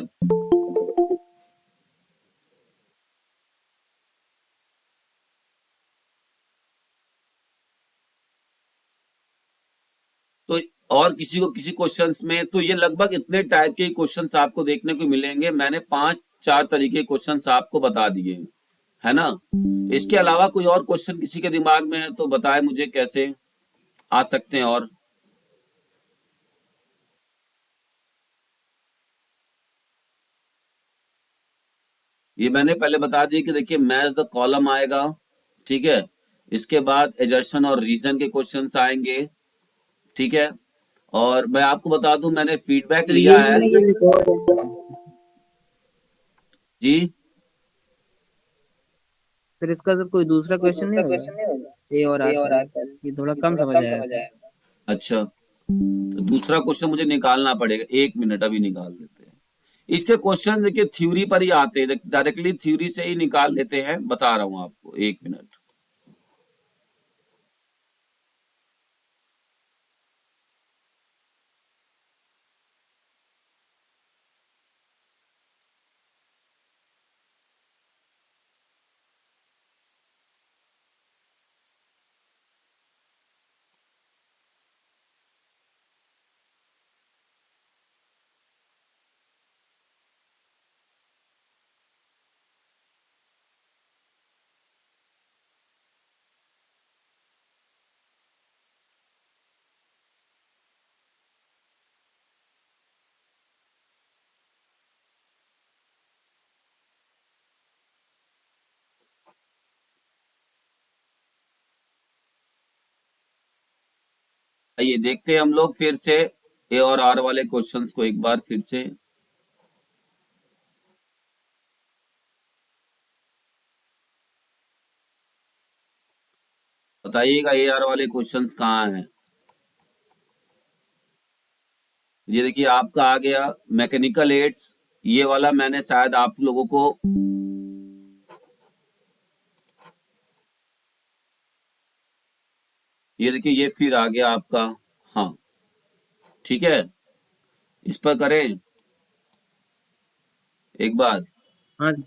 तो और किसी को किसी क्वेश्चंस में, तो ये लगभग इतने टाइप के क्वेश्चंस आपको देखने को मिलेंगे। मैंने 5-4 तरीके के क्वेश्चंस आपको बता दिए, है ना। इसके अलावा कोई और क्वेश्चन किसी के दिमाग में है तो बताए मुझे, कैसे आ सकते हैं। और ये मैंने पहले बता दिया कि देखिए मैच द कॉलम आएगा, ठीक है। इसके बाद एजर्शन और रीजन के क्वेश्चंस आएंगे, ठीक है। और मैं आपको बता दूं, मैंने फीडबैक तो लिया ये है। नहीं है रिकॉर्ड, जी, फिर इसका सर कोई दूसरा क्वेश्चन नहीं होगा, ए और आता है, ये थोड़ा कम समझ आया था। अच्छा, तो दूसरा क्वेश्चन मुझे निकालना पड़ेगा, 1 मिनट अभी निकाल लेते हैं। इसके क्वेश्चन देखिए थ्योरी पर ही आते हैं, डायरेक्टली थ्योरी से ही निकाल लेते हैं, बता रहा हूं आपको, 1 मिनट। आइए देखते हैं हम लोग फिर से ए और आर वाले क्वेश्चंस को एक बार फिर से। बताइएगा AR वाले क्वेश्चंस कहाँ हैं। ये देखिए आपका आ गया मैकेनिकल एड्स, ये वाला मैंने शायद आप लोगों को ये देखिए ये फिर आ गया आपका। हाँ ठीक है, इस पर करें एक बार। हाँ जी,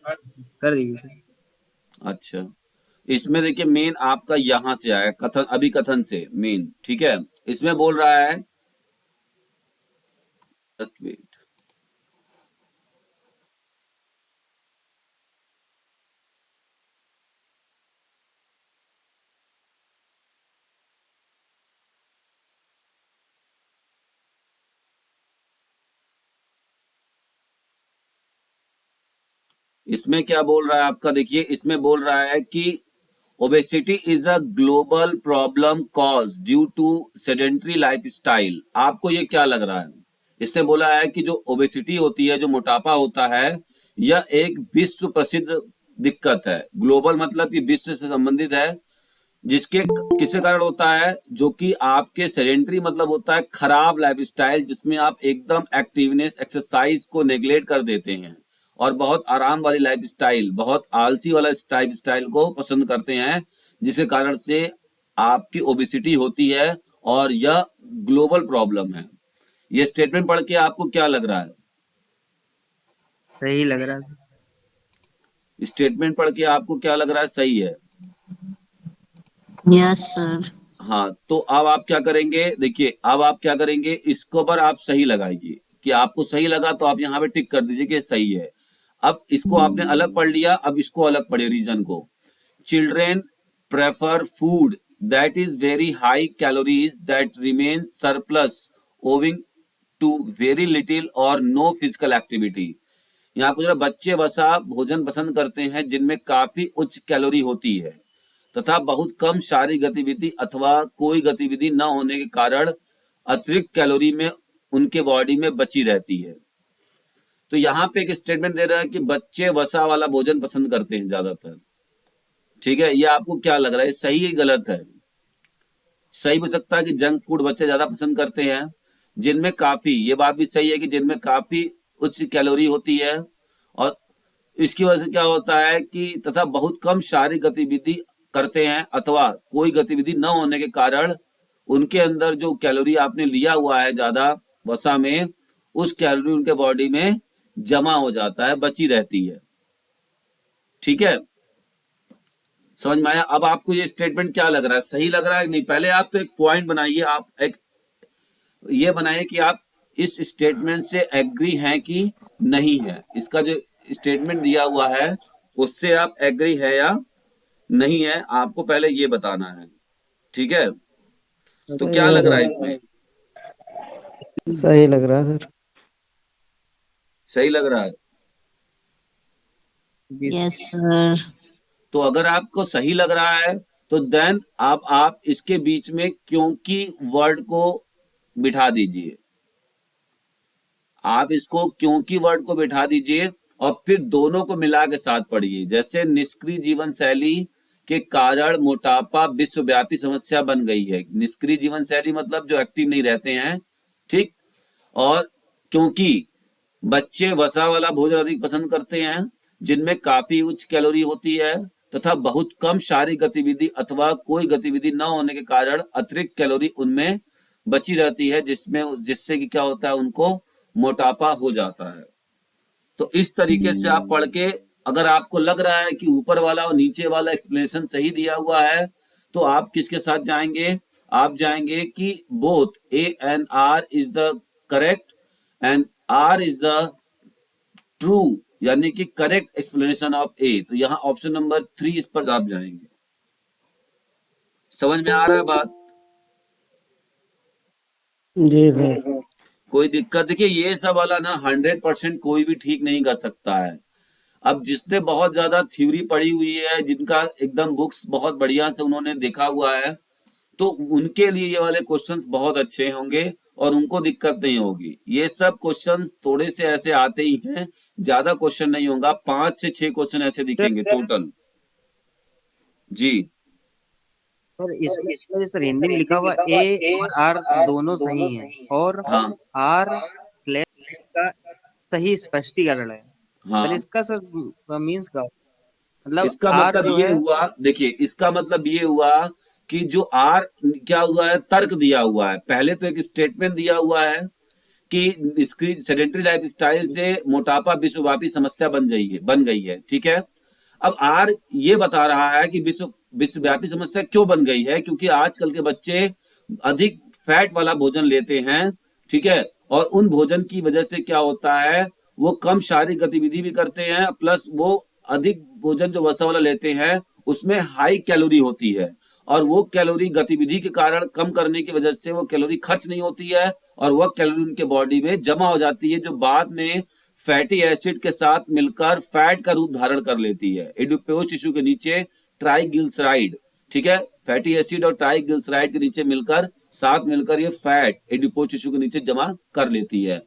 कर दीजिए सर। अच्छा, इसमें देखिए मेन आपका यहां से आया कथन, अभी कथन से मेन, ठीक है। इसमें बोल रहा है, जस्ट वेट, इसमें क्या बोल रहा है आपका, देखिए इसमें बोल रहा है कि obesity is a global problem cause due to sedentary lifestyle. आपको ये क्या लग रहा है? इसने बोला है कि जो ओबेसिटी होती है, जो मोटापा होता है, यह एक विश्व प्रसिद्ध दिक्कत है। ग्लोबल मतलब कि विश्व से संबंधित है, जिसके किसके कारण होता है, जो कि आपके सेडेंट्री मतलब होता है खराब लाइफस्टाइल, जिसमें आप एकदम एक्टिवनेस एक्सरसाइज को नेग्लेक्ट कर देते हैं और बहुत आराम वाली लाइफस्टाइल, बहुत आलसी वाला लाइफस्टाइल को पसंद करते हैं, जिसके कारण से आपकी ओबेसिटी होती है और यह ग्लोबल प्रॉब्लम है। ये स्टेटमेंट पढ़ के आपको क्या लग रहा है? सही लग रहा है सर। स्टेटमेंट पढ़ के आपको क्या लग रहा है? सही है। Yes sir. हाँ, तो अब आप क्या करेंगे, देखिए अब आप क्या करेंगे, इसको पर आप सही लगाइए, कि आपको सही लगा तो आप यहाँ पे टिक कर दीजिए कि सही है। अब इसको आपने अलग पढ़ लिया, अब इसको अलग पढ़िए रीजन को। Children prefer food that is very high calories that remain surplus owing to very little और नो फिजिकल एक्टिविटी। यहाँ पर बच्चे वसा भोजन पसंद करते हैं जिनमें काफी उच्च कैलोरी होती है तथा बहुत कम शारीरिक गतिविधि अथवा कोई गतिविधि न होने के कारण अतिरिक्त कैलोरी में उनके बॉडी में बची रहती है। तो यहाँ पे एक स्टेटमेंट दे रहा है कि बच्चे वसा वाला भोजन पसंद करते हैं ज्यादातर, ठीक है। ये आपको क्या लग रहा है, सही है गलत है? सही हो सकता है कि जंक फूड बच्चे ज्यादा पसंद करते हैं, जिनमें काफी, ये बात भी सही है कि जिनमें काफी उच्च कैलोरी होती है, और इसकी वजह से क्या होता है कि तथा बहुत कम शारीरिक गतिविधि करते हैं अथवा कोई गतिविधि न होने के कारण उनके अंदर जो कैलोरी आपने लिया हुआ है ज्यादा वसा में, उस कैलोरी उनके बॉडी में जमा हो जाता है, बची रहती है, ठीक है। समझ में आया? अब आपको ये स्टेटमेंट क्या लग रहा है, सही लग रहा है नहीं? पहले आप तो एक पॉइंट बनाइए, आप एक ये बनाइए कि आप इस स्टेटमेंट से एग्री हैं कि नहीं है। इसका जो स्टेटमेंट दिया हुआ है उससे आप एग्री है या नहीं है, आपको पहले ये बताना है, ठीक है। तो क्या लग रहा है इसमें? सही लग रहा है सर। सही लग रहा है। जी यस सर। तो अगर आपको सही लग रहा है तो देन आप इसके बीच में क्योंकि वर्ड को बिठा दीजिए। आप इसको क्योंकि वर्ड को बिठा दीजिए और फिर दोनों को मिला के साथ पढ़िए। जैसे निष्क्रिय जीवन शैली के कारण मोटापा विश्वव्यापी समस्या बन गई है। निष्क्रिय जीवन शैली मतलब जो एक्टिव नहीं रहते हैं, ठीक। और क्योंकि बच्चे वसा वाला भोजन अधिक पसंद करते हैं जिनमें काफी उच्च कैलोरी होती है तथा बहुत कम शारीरिक गतिविधि अथवा कोई गतिविधि न होने के कारण अतिरिक्त कैलोरी उनमें बची रहती है, जिससे कि क्या होता है, उनको मोटापा हो जाता है। तो इस तरीके से आप पढ़ के, अगर आपको लग रहा है कि ऊपर वाला और नीचे वाला एक्सप्लेनेशन सही दिया हुआ है, तो आप किसके साथ जाएंगे? आप जाएंगे कि both A and R is the correct and R is the true, यानी कि करेक्ट एक्सप्लेनेशन ऑफ ए। तो यहाँ ऑप्शन नंबर 3 इस पर आप जाएंगे। समझ में आ रहा है बात? जी सर। कोई दिक्कत? देखिए ये सब वाला ना 100% कोई भी ठीक नहीं कर सकता है। अब जिसने बहुत ज्यादा थ्योरी पढ़ी हुई है, जिनका एकदम बुक्स बहुत बढ़िया से उन्होंने देखा हुआ है, तो उनके लिए ये वाले क्वेश्चंस बहुत अच्छे होंगे और उनको दिक्कत नहीं होगी। ये सब क्वेश्चंस थोड़े से ऐसे आते ही हैं, ज्यादा क्वेश्चन नहीं होगा, 5 से 6 क्वेश्चन ऐसे दिखेंगे टोटल। जी सर इसमें सर हिंदी में लिखा हुआ ए और आर दोनों सही हैं और हाँ आर क्लेश का सही स्पष्टीकरण है। हाँ सर इसका सर मीन्स का मतलब इसका आर मतलब जो ये है हुआ, देखिए इसका मतलब ये हुआ कि जो आर क्या हुआ है, तर्क दिया हुआ है। पहले तो एक स्टेटमेंट दिया हुआ है कि इसकी सेडेंटरी लाइफस्टाइल से मोटापा विश्वव्यापी समस्या बन गई है, ठीक है। अब आर ये बता रहा है कि विश्वव्यापी समस्या क्यों बन गई है, क्योंकि आजकल के बच्चे अधिक फैट वाला भोजन लेते हैं, ठीक है। और उन भोजन की वजह से क्या होता है, वो कम शारीरिक गतिविधि भी करते हैं, प्लस वो अधिक भोजन जो वसा वाला लेते हैं उसमें हाई कैलोरी होती है, और वो कैलोरी गतिविधि के कारण कम करने की वजह से वो कैलोरी खर्च नहीं होती है, और वह कैलोरी उनके बॉडी में जमा हो जाती है, जो बाद में फैटी एसिड के साथ मिलकर फैट का रूप धारण कर लेती है एडिपोज टिश्यू के नीचे, ट्राइग्लिसराइड, ठीक है। फैटी एसिड और ट्राइग्लिसराइड के नीचे मिलकर, साथ मिलकर ये फैट एडिपोज टिश्यू के नीचे जमा कर लेती है।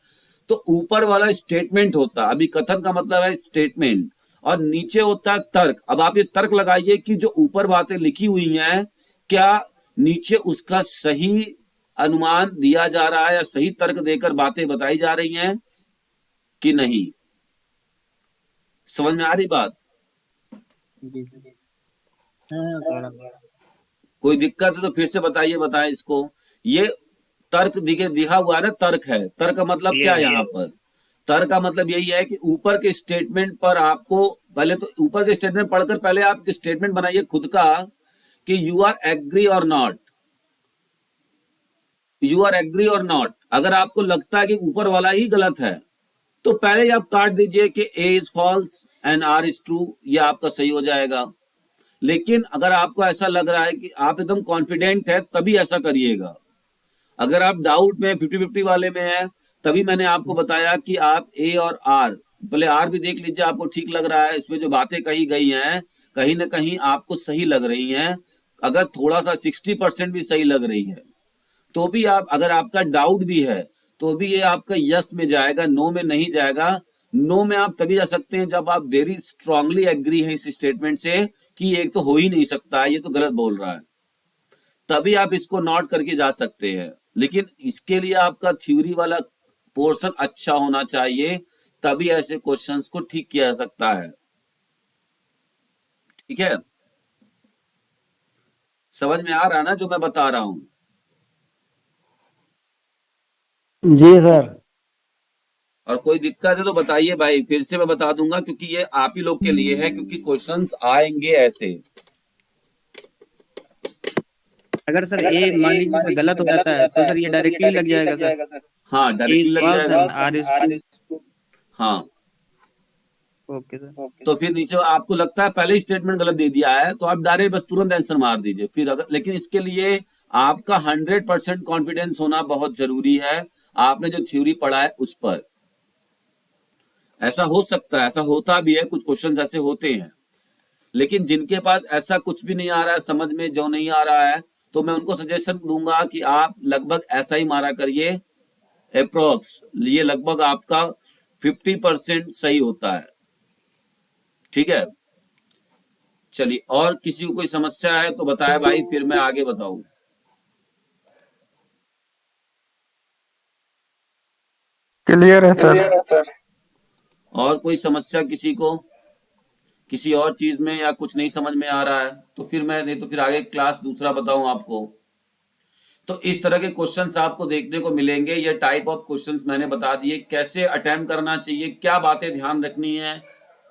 तो ऊपर वाला स्टेटमेंट होता, अभी कथन का मतलब है स्टेटमेंट, और नीचे होता है तर्क। अब आप ये तर्क लगाइए कि जो ऊपर बातें लिखी हुई हैं, क्या नीचे उसका सही अनुमान दिया जा रहा है या सही तर्क देकर बातें बताई जा रही हैं कि नहीं। समझ में आ रही बात? जी सर। हाँ सर। कोई दिक्कत है तो फिर से बताएं इसको। ये तर्क दिखा हुआ है ना, तर्क है। तर्क का मतलब क्या है क्लियर यहाँ पर? तर्क का मतलब यही है कि ऊपर के स्टेटमेंट पर आपको पहले तो ऊपर के स्टेटमेंट पढ़कर पहले आप स्टेटमेंट बनाइए खुद का कि यू आर एग्री और नॉट, यू आर एग्री और नॉट। अगर आपको लगता है कि ऊपर वाला ही गलत है तो पहले ही आप काट दीजिए कि A is false and R is true, ये आपका सही हो जाएगा। लेकिन अगर आपको ऐसा लग रहा है कि आप एकदम कॉन्फिडेंट है, तभी ऐसा करिएगा। अगर आप डाउट में 50-50 वाले में है, तभी मैंने आपको बताया कि आप ए और आर, भले आर भी देख लीजिए आपको ठीक लग रहा है, इसमें जो बातें कही गई हैं कहीं ना कहीं आपको सही लग रही हैं। अगर थोड़ा सा 60% भी सही लग रही है तो भी आप, अगर आपका डाउट भी है तो भी ये आपका यस में जाएगा, नो में नहीं जाएगा। नो में आप तभी जा सकते हैं जब आप वेरी स्ट्रांगली एग्री हैं इस स्टेटमेंट से कि एक तो हो ही नहीं सकता है, ये तो गलत बोल रहा है, तभी आप इसको नोट करके जा सकते हैं। लेकिन इसके लिए आपका थ्योरी वाला पोर्शन अच्छा होना चाहिए, तभी ऐसे क्वेश्चंस को ठीक किया जा सकता है, ठीक है। समझ में आ रहा है ना जो मैं बता रहा हूं? जी सर। और कोई दिक्कत है तो बताइए भाई, फिर से मैं बता दूंगा, क्योंकि ये आप ही लोग के लिए है, क्योंकि क्वेश्चंस आएंगे ऐसे। अगर सर ए मान लीजिए सर गलत हो जाता है तो सर ये डायरेक्टली लग जाएगा सर। हाँ, ए डायरेक्टली इज लग फॉल्स जाएगा। And R is true. हाँ, ओके सर। तो फिर नीचे आपको लगता है पहले स्टेटमेंट गलत दे दिया है तो आप डायरेक्ट बस तुरंत आंसर मार दीजिए। फिर अगर, लेकिन इसके लिए आपका 100% कॉन्फिडेंस होना बहुत जरूरी है, आपने जो थ्योरी पढ़ा है उस पर। ऐसा हो सकता है, ऐसा होता भी है, कुछ क्वेश्चंस ऐसे होते हैं, लेकिन जिनके पास ऐसा कुछ भी नहीं आ रहा है, समझ में जो नहीं आ रहा है, तो मैं उनको सजेशन दूंगा कि आप लगभग ऐसा ही मारा करिए, अप्रोक्स, ये लगभग आपका 50% सही होता है, ठीक है। चलिए, और किसी को कोई समस्या है तो बताए भाई, फिर मैं आगे बताऊं। क्लियर है सर। और कोई समस्या किसी को, किसी और चीज में, या कुछ नहीं समझ में आ रहा है तो फिर मैं, नहीं तो फिर आगे क्लास दूसरा बताऊं आपको। तो इस तरह के क्वेश्चंस आपको देखने को मिलेंगे। ये टाइप ऑफ क्वेश्चंस मैंने बता दिए, कैसे अटेम्प्ट करना चाहिए, क्या बातें ध्यान रखनी है,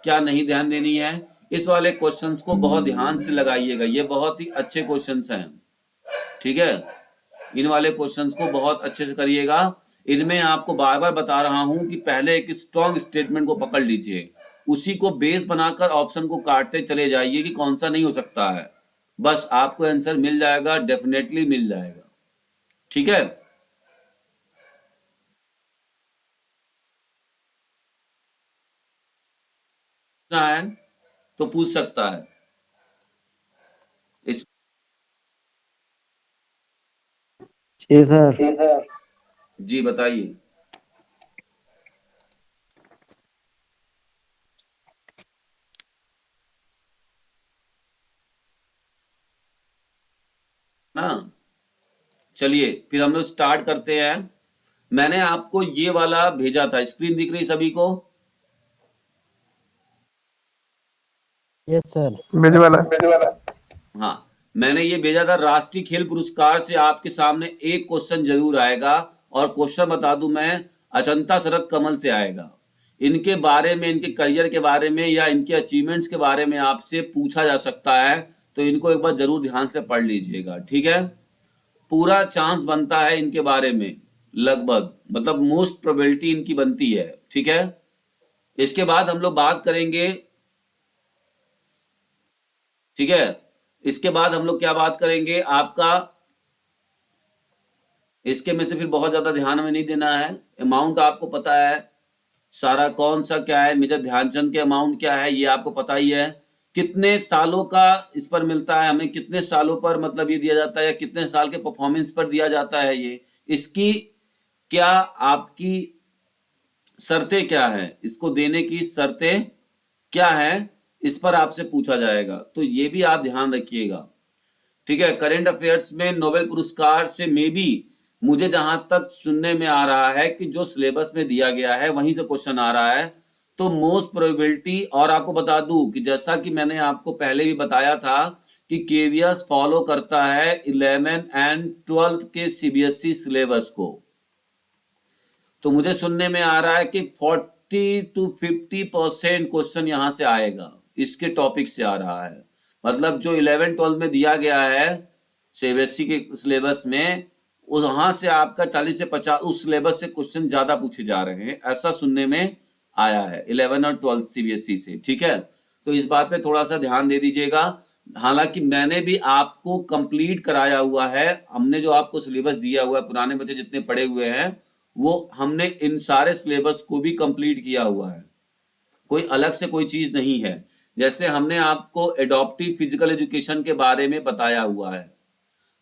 क्या नहीं ध्यान देनी है। इस वाले क्वेश्चंस को बहुत ध्यान से लगाइएगा, ये बहुत ही अच्छे क्वेश्चंस हैं, ठीक है। इन वाले क्वेश्चंस को बहुत अच्छे से करिएगा। इनमें आपको बार बार बता रहा हूं कि पहले एक स्ट्रॉन्ग स्टेटमेंट को पकड़ लीजिए, उसी को बेस बनाकर ऑप्शन को काटते चले जाइए कि कौन सा नहीं हो सकता है, बस आपको आंसर मिल जाएगा, डेफिनेटली मिल जाएगा, ठीक है। है तो पूछ सकता है इस। जी सर। जी बताइए। ना। चलिए फिर हम लोग स्टार्ट करते हैं। मैंने आपको ये वाला भेजा था, स्क्रीन दिख रही सभी को? Yes sir. विजुअल। हाँ, मैंने ये भेजा था। राष्ट्रीय खेल पुरस्कार से आपके सामने एक क्वेश्चन जरूर आएगा, और क्वेश्चन बता दूं मैं, अचंता शरद कमल से आएगा। इनके बारे में, इनके करियर के बारे में या इनके अचीवमेंट्स के बारे में आपसे पूछा जा सकता है, तो इनको एक बार जरूर ध्यान से पढ़ लीजिएगा, ठीक है? पूरा चांस बनता है इनके बारे में, लगभग, मतलब मोस्ट प्रोबेबिलिटी इनकी बनती है, ठीक है? इसके बाद हम लोग बात करेंगे, ठीक है? इसके बाद हम लोग क्या बात करेंगे आपका, इसके में से फिर बहुत ज्यादा ध्यान में नहीं देना है। अमाउंट आपको पता है सारा, कौन सा क्या है, मेजर ध्यानचंद के अमाउंट क्या है ये आपको पता ही है। कितने सालों का इस पर मिलता है हमें, कितने सालों पर मतलब ये दिया जाता है, या कितने साल के परफॉर्मेंस पर दिया जाता है ये, इसकी क्या आपकी शर्तें क्या है, इसको देने की शर्तें क्या है, इस पर आपसे पूछा जाएगा, तो ये भी आप ध्यान रखिएगा, ठीक है? करंट अफेयर्स में नोबेल पुरस्कार से में भी मुझे जहां तक सुनने में आ रहा है कि जो सिलेबस में दिया गया है वहीं से क्वेश्चन आ रहा है, तो मोस्ट प्रोबेबिलिटी। और आपको बता दूं कि जैसा कि मैंने आपको पहले भी बताया था कि केवीएस फॉलो करता है 11 एंड 12 के सीबीएसई सिलेबस को, तो मुझे सुनने में आ रहा है कि 40 to 50% क्वेश्चन यहां से आएगा, इसके टॉपिक से आ रहा है। मतलब जो 11 12 में दिया गया है सीबीएसई के सिलेबस में, वहां से आपका 40 से 50 उस सिलेबस से क्वेश्चन ज्यादा पूछे जा रहे हैं, ऐसा सुनने में आया है 11 और 12 सीबीएसई से, ठीक है? तो इस बात पे थोड़ा सा ध्यान दे दीजिएगा। हालांकि मैंने भी आपको कंप्लीट कराया हुआ है, हमने जो आपको सिलेबस दिया हुआ है, पुराने बच्चे जितने पढ़े हुए हैं, वो हमने इन सारे सिलेबस को भी कंप्लीट किया हुआ है, कोई अलग से कोई चीज नहीं है। जैसे हमने आपको एडॉप्टिव फिजिकल एजुकेशन के बारे में बताया हुआ है,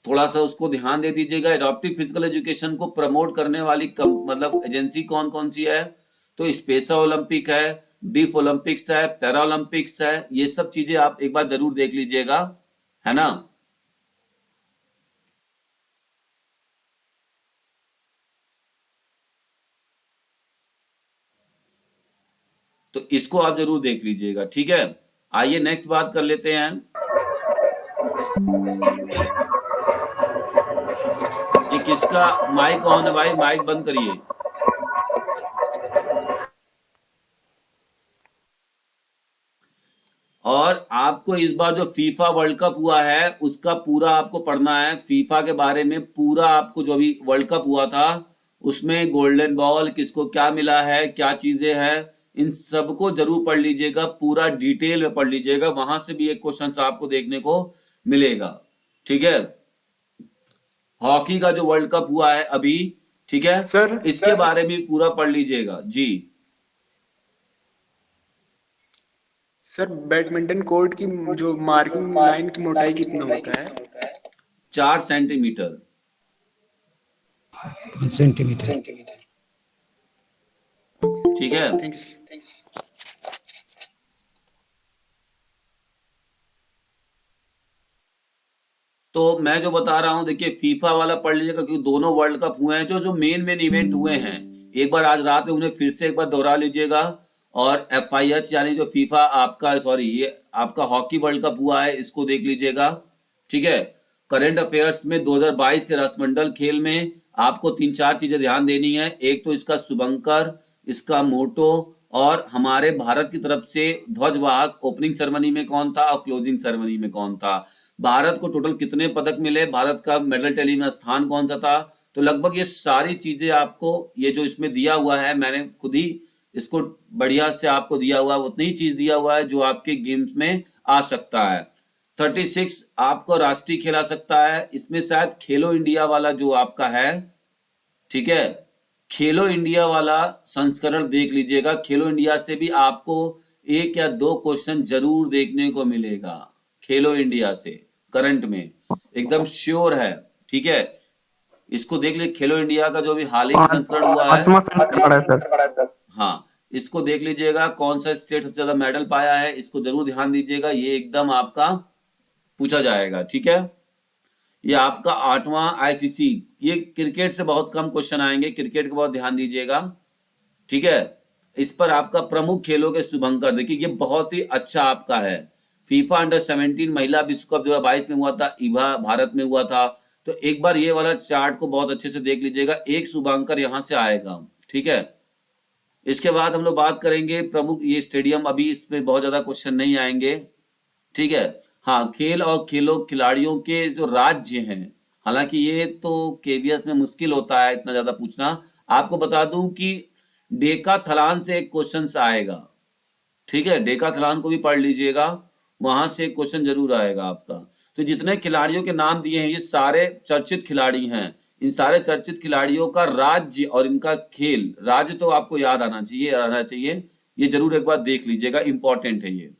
थोड़ा सा उसको ध्यान दे दीजिएगा। एडॉप्टिव फिजिकल एजुकेशन को प्रमोट करने वाली मतलब एजेंसी कौन कौन सी है, तो स्पेशल ओलंपिक है, डीफ ओलंपिक्स है, पैरा ओलंपिक्स है, ये सब चीजें आप एक बार जरूर देख लीजिएगा, है ना? तो इसको आप जरूर देख लीजिएगा, ठीक है? आइए नेक्स्ट बात कर लेते हैं। ये किसका माइक ऑन है भाई? माइक बंद करिए। और आपको इस बार जो फीफा वर्ल्ड कप हुआ है उसका पूरा आपको पढ़ना है, फीफा के बारे में पूरा आपको, जो भी वर्ल्ड कप हुआ था उसमें गोल्डन बॉल किसको क्या मिला है, क्या चीजें हैं, इन सबको जरूर पढ़ लीजिएगा, पूरा डिटेल में पढ़ लीजिएगा, वहां से भी एक क्वेश्चन आपको देखने को मिलेगा, ठीक है? हॉकी का जो वर्ल्ड कप हुआ है अभी, ठीक है, सर इसके बारे में पूरा पढ़ लीजिएगा जी। सर बैडमिंटन कोर्ट की जो मार्किंग लाइन की मोटाई कितना होता है? 4 सेंटीमीटर। सेंटीमीटर। ठीक है, थैंक यू सर। तो मैं जो बता रहा हूं, देखिए फीफा वाला पढ़ लीजिएगा, क्योंकि दोनों वर्ल्ड कप हुए हैं, जो जो मेन इवेंट हुए हैं, एक बार आज रात में उन्हें फिर से एक बार दोहरा लीजिएगा। और FIH यानी जो फीफा आपका, सॉरी, ये आपका हॉकी वर्ल्ड कप हुआ है, इसको देख लीजिएगा, ठीक है? करंट अफेयर्स में 2022 के राष्ट्रमंडल खेल में आपको 3-4 चीजें ध्यान देनी है। एक तो इसका शुभंकर, इसका मोटो, और हमारे भारत की तरफ से ध्वजवाहक ओपनिंग सेरेमनी में कौन था और क्लोजिंग सेरेमनी में कौन था, भारत को टोटल कितने पदक मिले, भारत का मेडल टैली में स्थान कौन सा था। तो लगभग ये सारी चीजें आपको, ये जो इसमें दिया हुआ है, मैंने खुद ही इसको बढ़िया से आपको दिया हुआ है, उतनी ही चीज दिया हुआ है जो आपके गेम्स में आ सकता है। 36 आपको राष्ट्रीय खेल आ सकता है, इसमें शायद खेलो इंडिया वाला जो आपका है, ठीक है, खेलो इंडिया वाला संस्करण देख लीजिएगा। खेलो इंडिया से भी आपको 1 या 2 क्वेश्चन जरूर देखने को मिलेगा, खेलो इंडिया से करंट में, एकदम श्योर है, ठीक है? इसको देख लीजिए, खेलो इंडिया का जो भी हाल ही में संस्करण हुआ है, पांचवा संस्करण है सर। हाँ, इसको देख लीजिएगा, कौन सा स्टेट सबसे ज्यादा मेडल पाया है, इसको जरूर ध्यान दीजिएगा, ये एकदम आपका पूछा जाएगा, ठीक है? ये आपका 8वां आईसीसी, ये क्रिकेट से बहुत कम क्वेश्चन आएंगे, क्रिकेट को बहुत ध्यान दीजिएगा, ठीक है। इस पर आपका प्रमुख खेलों के शुभंकर, देखिए ये बहुत ही अच्छा आपका है। फीफा अंडर 17 महिला विश्व कप 2022 में हुआ था, इवा भारत में हुआ था। तो एक बार ये वाला चार्ट को बहुत अच्छे से देख लीजिएगा, एक शुभंकर यहां से आएगा, ठीक है। इसके बाद हम लोग बात करेंगे प्रमुख ये स्टेडियम, अभी इसमें बहुत ज्यादा क्वेश्चन नहीं आएंगे, ठीक है। हाँ, खेल और खेलों खिलाड़ियों के जो राज्य हैं, हालांकि ये तो केवीएस में मुश्किल होता है इतना ज्यादा पूछना। आपको बता दूं कि डेकाथलॉन से एक क्वेश्चन आएगा, ठीक है, डेकाथलॉन को भी पढ़ लीजिएगा, वहां से एक क्वेश्चन जरूर आएगा आपका। तो जितने खिलाड़ियों के नाम दिए हैं ये सारे चर्चित खिलाड़ी हैं, इन सारे चर्चित खिलाड़ियों का राज्य और इनका खेल, राज्य तो आपको याद आना चाहिए, ये जरूर एक बार देख लीजिएगा, इंपॉर्टेंट है ये।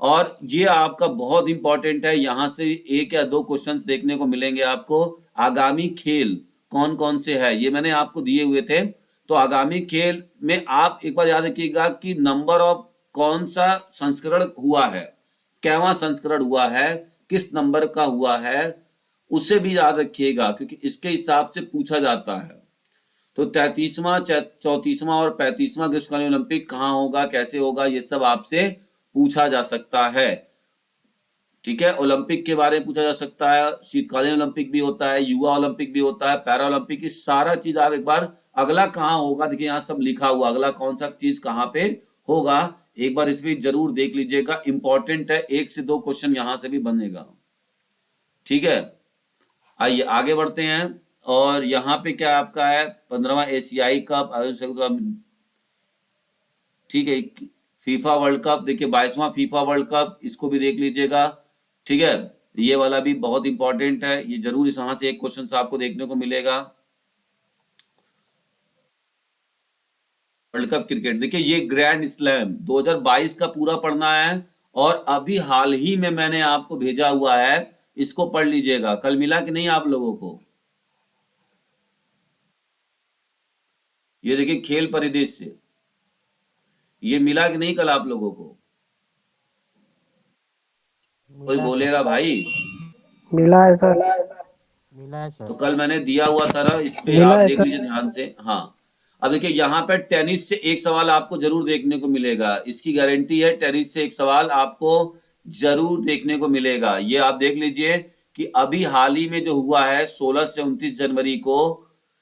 और ये आपका बहुत इंपॉर्टेंट है, यहां से 1 या 2 क्वेश्चंस देखने को मिलेंगे आपको। आगामी खेल कौन कौन से है ये मैंने आपको दिए हुए थे। तो आगामी खेल में आप एक बार याद रखिएगा कि नंबर ऑफ कौन सा संस्करण हुआ है, कैवां संस्करण हुआ है, किस नंबर का हुआ है, उसे भी याद रखिएगा, क्योंकि इसके हिसाब से पूछा जाता है। तो 33वां 34वां और 35वां ग्रीष्मकालीन ओलंपिक कहाँ होगा, कैसे होगा, ये सब आपसे पूछा जा सकता है, ठीक है। ओलंपिक के बारे में पूछा जा सकता है, शीतकालीन ओलंपिक भी होता है, युवा ओलंपिक भी होता है, पैरा ओलंपिक, की सारा चीज आप एक बार, अगला कहाँ होगा, देखिए यहाँ सब लिखा हुआ, अगला कौन सा चीज कहाँ पे होगा, एक बार इस भी जरूर देख लीजिएगा, इंपॉर्टेंट है, 1 से 2 क्वेश्चन यहां से भी बनेगा, ठीक है। आइए आगे बढ़ते हैं, और यहाँ पे क्या आपका है 15वां एशियाई कप, ठीक है, फीफा वर्ल्ड कप, देखिए 22वां फीफा वर्ल्ड कप, इसको भी देख लीजिएगा, ठीक है। ये वाला भी बहुत इंपॉर्टेंट है, ये जरूर इस वहां से एक क्वेश्चन आपको देखने को मिलेगा। वर्ल्ड कप क्रिकेट, देखिए ये ग्रैंड स्लैम 2022 का पूरा पढ़ना है, और अभी हाल ही में मैंने आपको भेजा हुआ है, इसको पढ़ लीजिएगा, कल मिला कि नहीं आप लोगों को, ये देखिए खेल परिदृश्य, ये मिला कि नहीं कल आप लोगों को, कोई बोलेगा भाई, मिला है सर। मिला है सर। तो कल मैंने दिया हुआ था ना, इस पे मिला आप है देख सर। लीजिए ध्यान से। हाँ, अब देखिए यहाँ पे टेनिस से एक सवाल आपको जरूर देखने को मिलेगा, इसकी गारंटी है, टेनिस से एक सवाल आपको जरूर देखने को मिलेगा। ये आप देख लीजिए कि अभी हाल ही में जो हुआ है 16 से 29 जनवरी को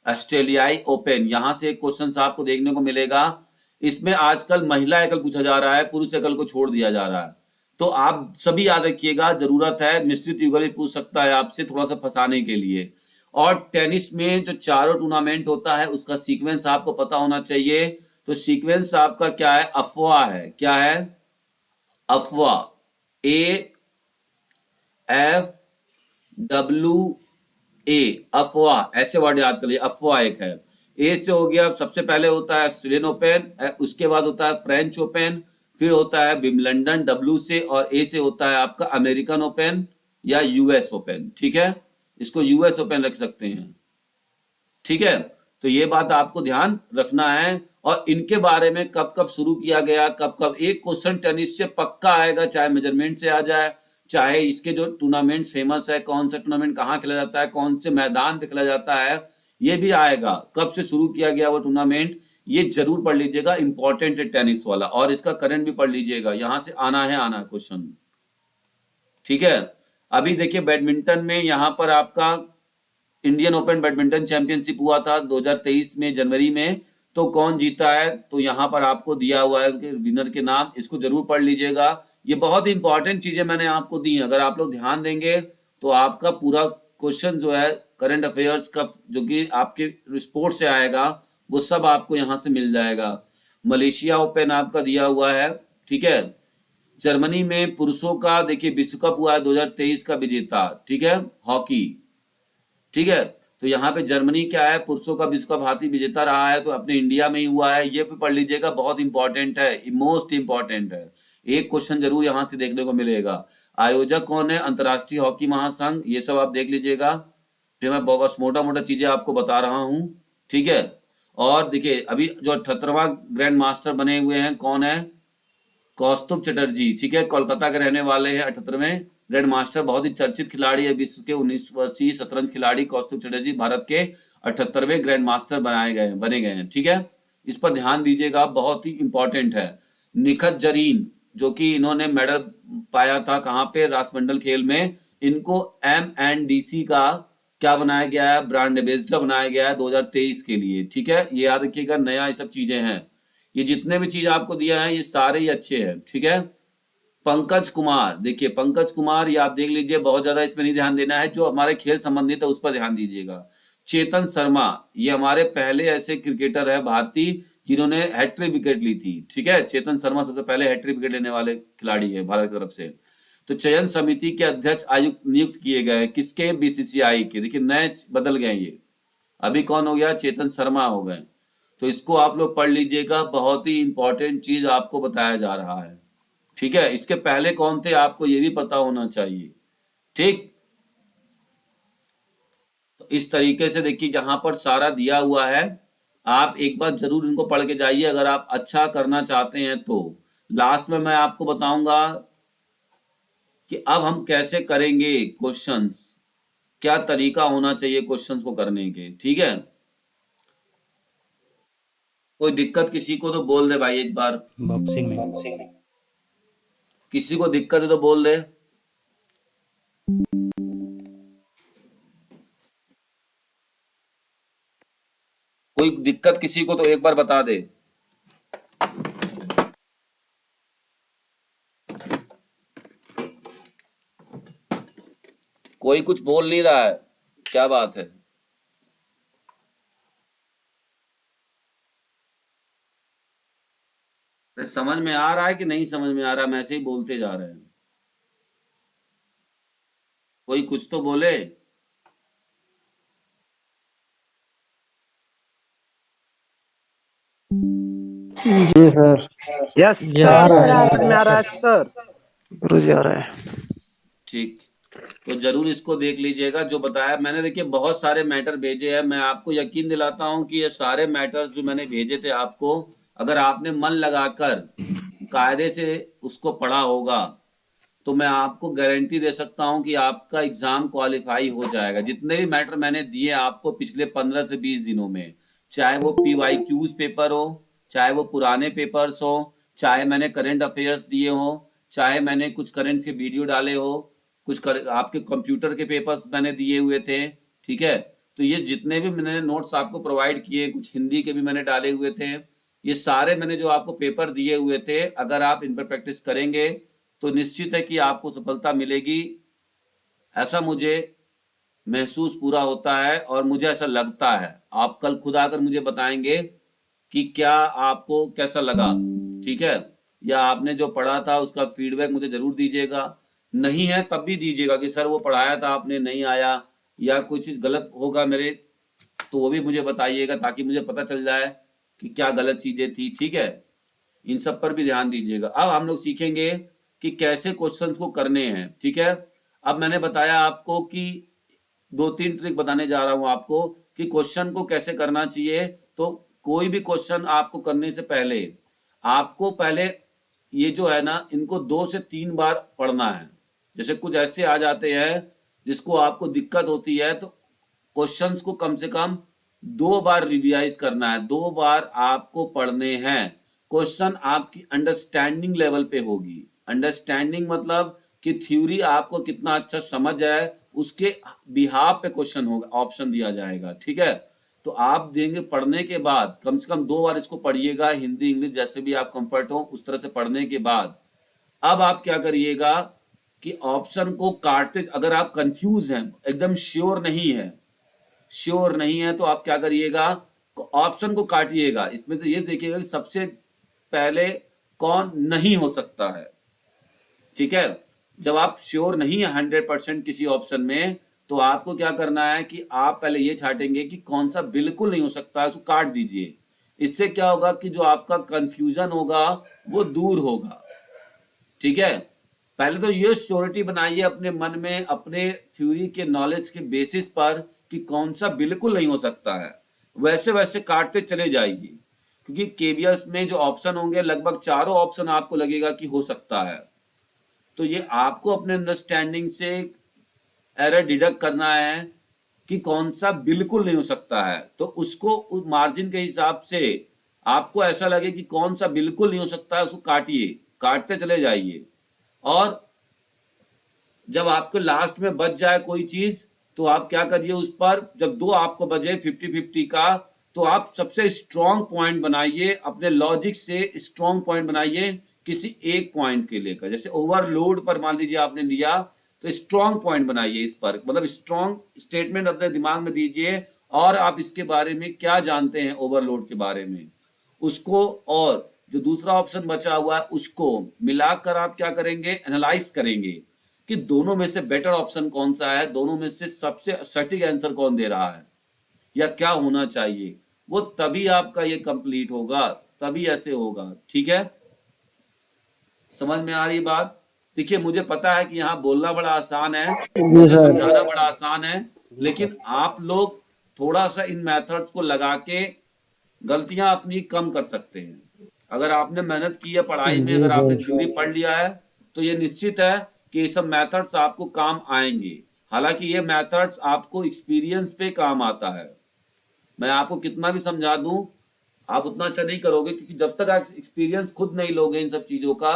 ऑस्ट्रेलियाई ओपन, यहां से एक क्वेश्चन आपको देखने को मिलेगा। इसमें आजकल महिला एकल पूछा जा रहा है, पुरुष एकल को छोड़ दिया जा रहा है। तो आप सभी याद रखिएगा, जरूरत है, मिश्रित युगल भी पूछ सकता है आपसे थोड़ा सा फंसाने के लिए। और टेनिस में जो चारों टूर्नामेंट होता है उसका सीक्वेंस आपको पता होना चाहिए। तो सीक्वेंस आपका क्या है, अफवाह है, क्या है, अफवाह, AFWA, अफवाह, ऐसे वर्ड याद कर लीजिए, अफवाह एक है। ए से हो गया, सबसे पहले होता है ऑस्ट्रेलियन ओपन, उसके बाद होता है फ्रेंच ओपन, फिर होता है विंबलडन डब्ल्यू से, और ए से होता है आपका अमेरिकन ओपन या यूएस ओपन, ठीक है, इसको यूएस ओपन रख सकते हैं, ठीक है। तो ये बात आपको ध्यान रखना है, और इनके बारे में कब कब शुरू किया गया, कब कब, एक क्वेश्चन टेनिस से पक्का आएगा, चाहे मेजरमेंट से आ जाए, चाहे इसके जो टूर्नामेंट फेमस है, कौन सा टूर्नामेंट कहाँ खेला जाता है, कौन से मैदान पे खेला जाता है, ये भी आएगा, कब से शुरू किया गया वो टूर्नामेंट, ये जरूर पढ़ लीजिएगा, इंपॉर्टेंट है टेनिस वाला। और इसका करंट भी पढ़ लीजिएगा, यहां से आना है क्वेश्चन, ठीक है। अभी देखिए बैडमिंटन में यहाँ पर आपका इंडियन ओपन बैडमिंटन चैंपियनशिप हुआ था 2023 में जनवरी में, तो कौन जीता है, तो यहाँ पर आपको दिया हुआ है उनके विनर के नाम, इसको जरूर पढ़ लीजिएगा। ये बहुत इंपॉर्टेंट चीजें मैंने आपको दी हैं, अगर आप लोग ध्यान देंगे तो आपका पूरा क्वेश्चन जो है करंट अफेयर्स का, जो कि आपके स्पोर्ट्स से आएगा, वो सब आपको यहाँ से मिल जाएगा। मलेशिया ओपन आपका दिया हुआ है, ठीक है। जर्मनी में पुरुषों का देखिए विश्व कप हुआ है 2023 का विजेता, ठीक है, हॉकी, ठीक है। तो यहाँ पे जर्मनी क्या है, पुरुषों का विश्व कप हाथी विजेता रहा है, तो अपने इंडिया में ही हुआ है, ये भी पढ़ लीजिएगा, बहुत इंपॉर्टेंट है, मोस्ट इंपॉर्टेंट है, एक क्वेश्चन जरूर यहाँ से देखने को मिलेगा। आयोजक कौन है, अंतरराष्ट्रीय हॉकी महासंघ, ये सब आप देख लीजिएगा, फिर मैं बस मोटा मोटा चीजें आपको बता रहा हूँ, ठीक है। और देखिए अभी जो 78वां ग्रैंड मास्टर बने हुए हैं, कौन है, कौस्तुभ चटर्जी, ठीक है, कोलकाता के रहने वाले हैं, 78वें ग्रैंड मास्टर बहुत ही चर्चित खिलाड़ी है, विश्व के 19 वर्षीय शतरंज खिलाड़ी कौस्तुभ चटर्जी भारत के 78वें ग्रैंड मास्टर बने गए हैं। ठीक है, इस पर ध्यान दीजिएगा, बहुत ही इंपॉर्टेंट है। निखत जरीन जो कि इन्होंने मेडल पाया था कहाँ पे, राष्ट्रमंडल खेल में, इनको MNDC का क्या बनाया गया है, ब्रांड एम्बेसडर बनाया गया है 2023 के लिए। ठीक है, ये याद रखिएगा, नया ये सब चीजें हैं। ये जितने भी चीज आपको दिया है ये सारे ही अच्छे हैं। ठीक है, पंकज कुमार, देखिए पंकज कुमार, ये आप देख लीजिए, बहुत ज्यादा इसमें नहीं ध्यान देना है, जो हमारे खेल संबंधित है उस पर ध्यान दीजिएगा। चेतन शर्मा, ये हमारे पहले ऐसे क्रिकेटर है भारतीय जिन्होंने हैट्रिक विकेट ली थी। ठीक है, चेतन शर्मा सबसे पहले हैट्रिक विकेट लेने वाले खिलाड़ी है भारत की तरफ से। तो चयन समिति के अध्यक्ष आयुक्त नियुक्त किए गए, किसके, BCCI के। देखिए नए बदल गए, ये अभी कौन हो गया, चेतन शर्मा हो गए। तो इसको आप लोग पढ़ लीजिएगा, बहुत ही इंपॉर्टेंट चीज आपको बताया जा रहा है। ठीक है, इसके पहले कौन थे आपको ये भी पता होना चाहिए। ठीक, तो इस तरीके से देखिए यहाँ पर सारा दिया हुआ है, आप एक बार जरूर इनको पढ़ के जाइए अगर आप अच्छा करना चाहते हैं तो। लास्ट में मैं आपको बताऊंगा कि अब हम कैसे करेंगे क्वेश्चंस, क्या तरीका होना चाहिए क्वेश्चंस को करने के। ठीक है, कोई दिक्कत किसी को तो बोल दे भाई एक बार, बॉक्सिंग में किसी को दिक्कत है तो बोल दे। कोई दिक्कत किसी को तो एक बार बता दे। कोई कुछ बोल नहीं रहा है, क्या बात है? समझ में आ रहा है कि नहीं समझ में आ रहा? हम ऐसे ही बोलते जा रहे हैं, कोई कुछ तो बोले। जी सर। यस आ रहा है समझ में आ रहा है सर। गुरुजी आ रहा है। ठीक, तो जरूर इसको देख लीजिएगा जो बताया मैंने। देखिए बहुत सारे मैटर भेजे हैं, मैं आपको यकीन दिलाता हूं कि ये सारे मैटर्स जो मैंने भेजे थे आपको, अगर आपने मन लगाकर कायदे से उसको पढ़ा होगा तो मैं आपको गारंटी दे सकता हूं कि आपका एग्जाम क्वालिफाई हो जाएगा। जितने भी मैटर मैंने दिए आपको पिछले 15 से 20 दिनों में, चाहे वो PYQs पेपर हो, चाहे वो पुराने पेपर्स हो, चाहे मैंने करंट अफेयर्स दिए हो, चाहे मैंने कुछ करंट के वीडियो डाले हो, आपके कंप्यूटर के पेपर्स मैंने दिए हुए थे। ठीक है, तो ये जितने भी मैंने नोट्स आपको प्रोवाइड किए, कुछ हिंदी के भी मैंने डाले हुए थे, ये सारे मैंने जो आपको पेपर दिए हुए थे, अगर आप इन पर प्रैक्टिस करेंगे तो निश्चित है कि आपको सफलता मिलेगी, ऐसा मुझे महसूस पूरा होता है और मुझे ऐसा लगता है। आप कल खुद आकर मुझे बताएंगे कि क्या आपको कैसा लगा। ठीक है, या आपने जो पढ़ा था उसका फीडबैक मुझे जरूर दीजिएगा। नहीं है तब भी दीजिएगा कि सर वो पढ़ाया था आपने नहीं आया, या कोई चीज गलत होगा मेरे, तो वो भी मुझे बताइएगा ताकि मुझे पता चल जाए कि क्या गलत चीजें थी। ठीक है, इन सब पर भी ध्यान दीजिएगा। अब हम लोग सीखेंगे कि कैसे क्वेश्चंस को करने हैं। ठीक है, अब मैंने बताया आपको कि 2-3 ट्रिक बताने जा रहा हूं आपको कि क्वेश्चन को कैसे करना चाहिए। तो कोई भी क्वेश्चन आपको करने से पहले आपको पहले ये जो है ना, इनको 2 से 3 बार पढ़ना है। जैसे कुछ ऐसे आ जाते हैं जिसको आपको दिक्कत होती है, तो क्वेश्चंस को कम से कम 2 बार रिवाइज करना है, 2 बार आपको पढ़ने हैं। क्वेश्चन आपकी अंडरस्टैंडिंग लेवल पे होगी। अंडरस्टैंडिंग मतलब कि थ्योरी आपको कितना अच्छा समझ है, उसके बिहाफ पे क्वेश्चन होगा, ऑप्शन दिया जाएगा। ठीक है, तो आप देंगे पढ़ने के बाद कम से कम 2 बार इसको पढ़िएगा, हिंदी इंग्लिश जैसे भी आप कंफर्ट हो उस तरह से पढ़ने के बाद अब आप क्या करिएगा कि ऑप्शन को काटते, अगर आप कंफ्यूज हैं, एकदम श्योर नहीं है तो आप क्या करिएगा, ऑप्शन को काटिएगा। इसमें से ये देखिएगा कि सबसे पहले कौन नहीं हो सकता है। ठीक है, जब आप श्योर नहीं है 100% किसी ऑप्शन में, तो आपको क्या करना है कि आप पहले ये छाटेंगे कि कौन सा बिल्कुल नहीं हो सकता है, उसको काट दीजिए। इससे क्या होगा कि जो आपका कंफ्यूजन होगा वो दूर होगा। ठीक है, पहले तो ये श्योरिटी बनाइए अपने मन में, अपने थ्योरी के नॉलेज के बेसिस पर कि कौन सा बिल्कुल नहीं हो सकता है। वैसे वैसे काटते चले जाइए, क्योंकि केवीएस में जो ऑप्शन होंगे लगभग चारों ऑप्शन आपको लगेगा कि हो सकता है। तो ये आपको अपने अंडरस्टैंडिंग से एरर डिडक्ट करना है कि कौन सा बिल्कुल नहीं हो सकता है, तो उसको उस मार्जिन के हिसाब से आपको ऐसा लगे कि कौन सा बिल्कुल नहीं हो सकता है, उसको काटिए, काटते चले जाइए। और जब आपको लास्ट में बच जाए कोई चीज तो आप क्या करिए, उस पर जब दो आपको बचे 50-50 का, तो आप सबसे स्ट्रॉन्ग पॉइंट बनाइए, अपने लॉजिक से स्ट्रॉन्ग पॉइंट बनाइए किसी एक पॉइंट के लेकर। जैसे ओवरलोड पर मान लीजिए आपने लिया, तो स्ट्रॉन्ग पॉइंट बनाइए इस पर, मतलब स्ट्रॉन्ग स्टेटमेंट अपने दिमाग में दीजिए और आप इसके बारे में क्या जानते हैं ओवरलोड के बारे में उसको, और जो दूसरा ऑप्शन बचा हुआ है उसको मिलाकर आप क्या करेंगे, एनालाइज करेंगे कि दोनों में से बेटर ऑप्शन कौन सा है, दोनों में से सबसे सटीक आंसर कौन दे रहा है या क्या होना चाहिए, वो तभी आपका ये कंप्लीट होगा, तभी ऐसे होगा। ठीक है, समझ में आ रही बात? देखिए मुझे पता है कि यहाँ बोलना बड़ा आसान है, मुझे समझाना बड़ा आसान है, लेकिन आप लोग थोड़ा सा इन मेथड्स को लगा के गलतियां अपनी कम कर सकते हैं। अगर आपने मेहनत की है पढ़ाई में, अगर आपने थ्योरी पढ़ लिया है, तो ये निश्चित है कि ये सब मेथड्स आपको काम आएंगे। हालांकि ये मेथड्स आपको एक्सपीरियंस पे काम आता है। मैं आपको कितना भी समझा दूं आप उतना अच्छा नहीं करोगे, क्योंकि जब तक आप एक्सपीरियंस खुद नहीं लोगे इन सब चीजों का,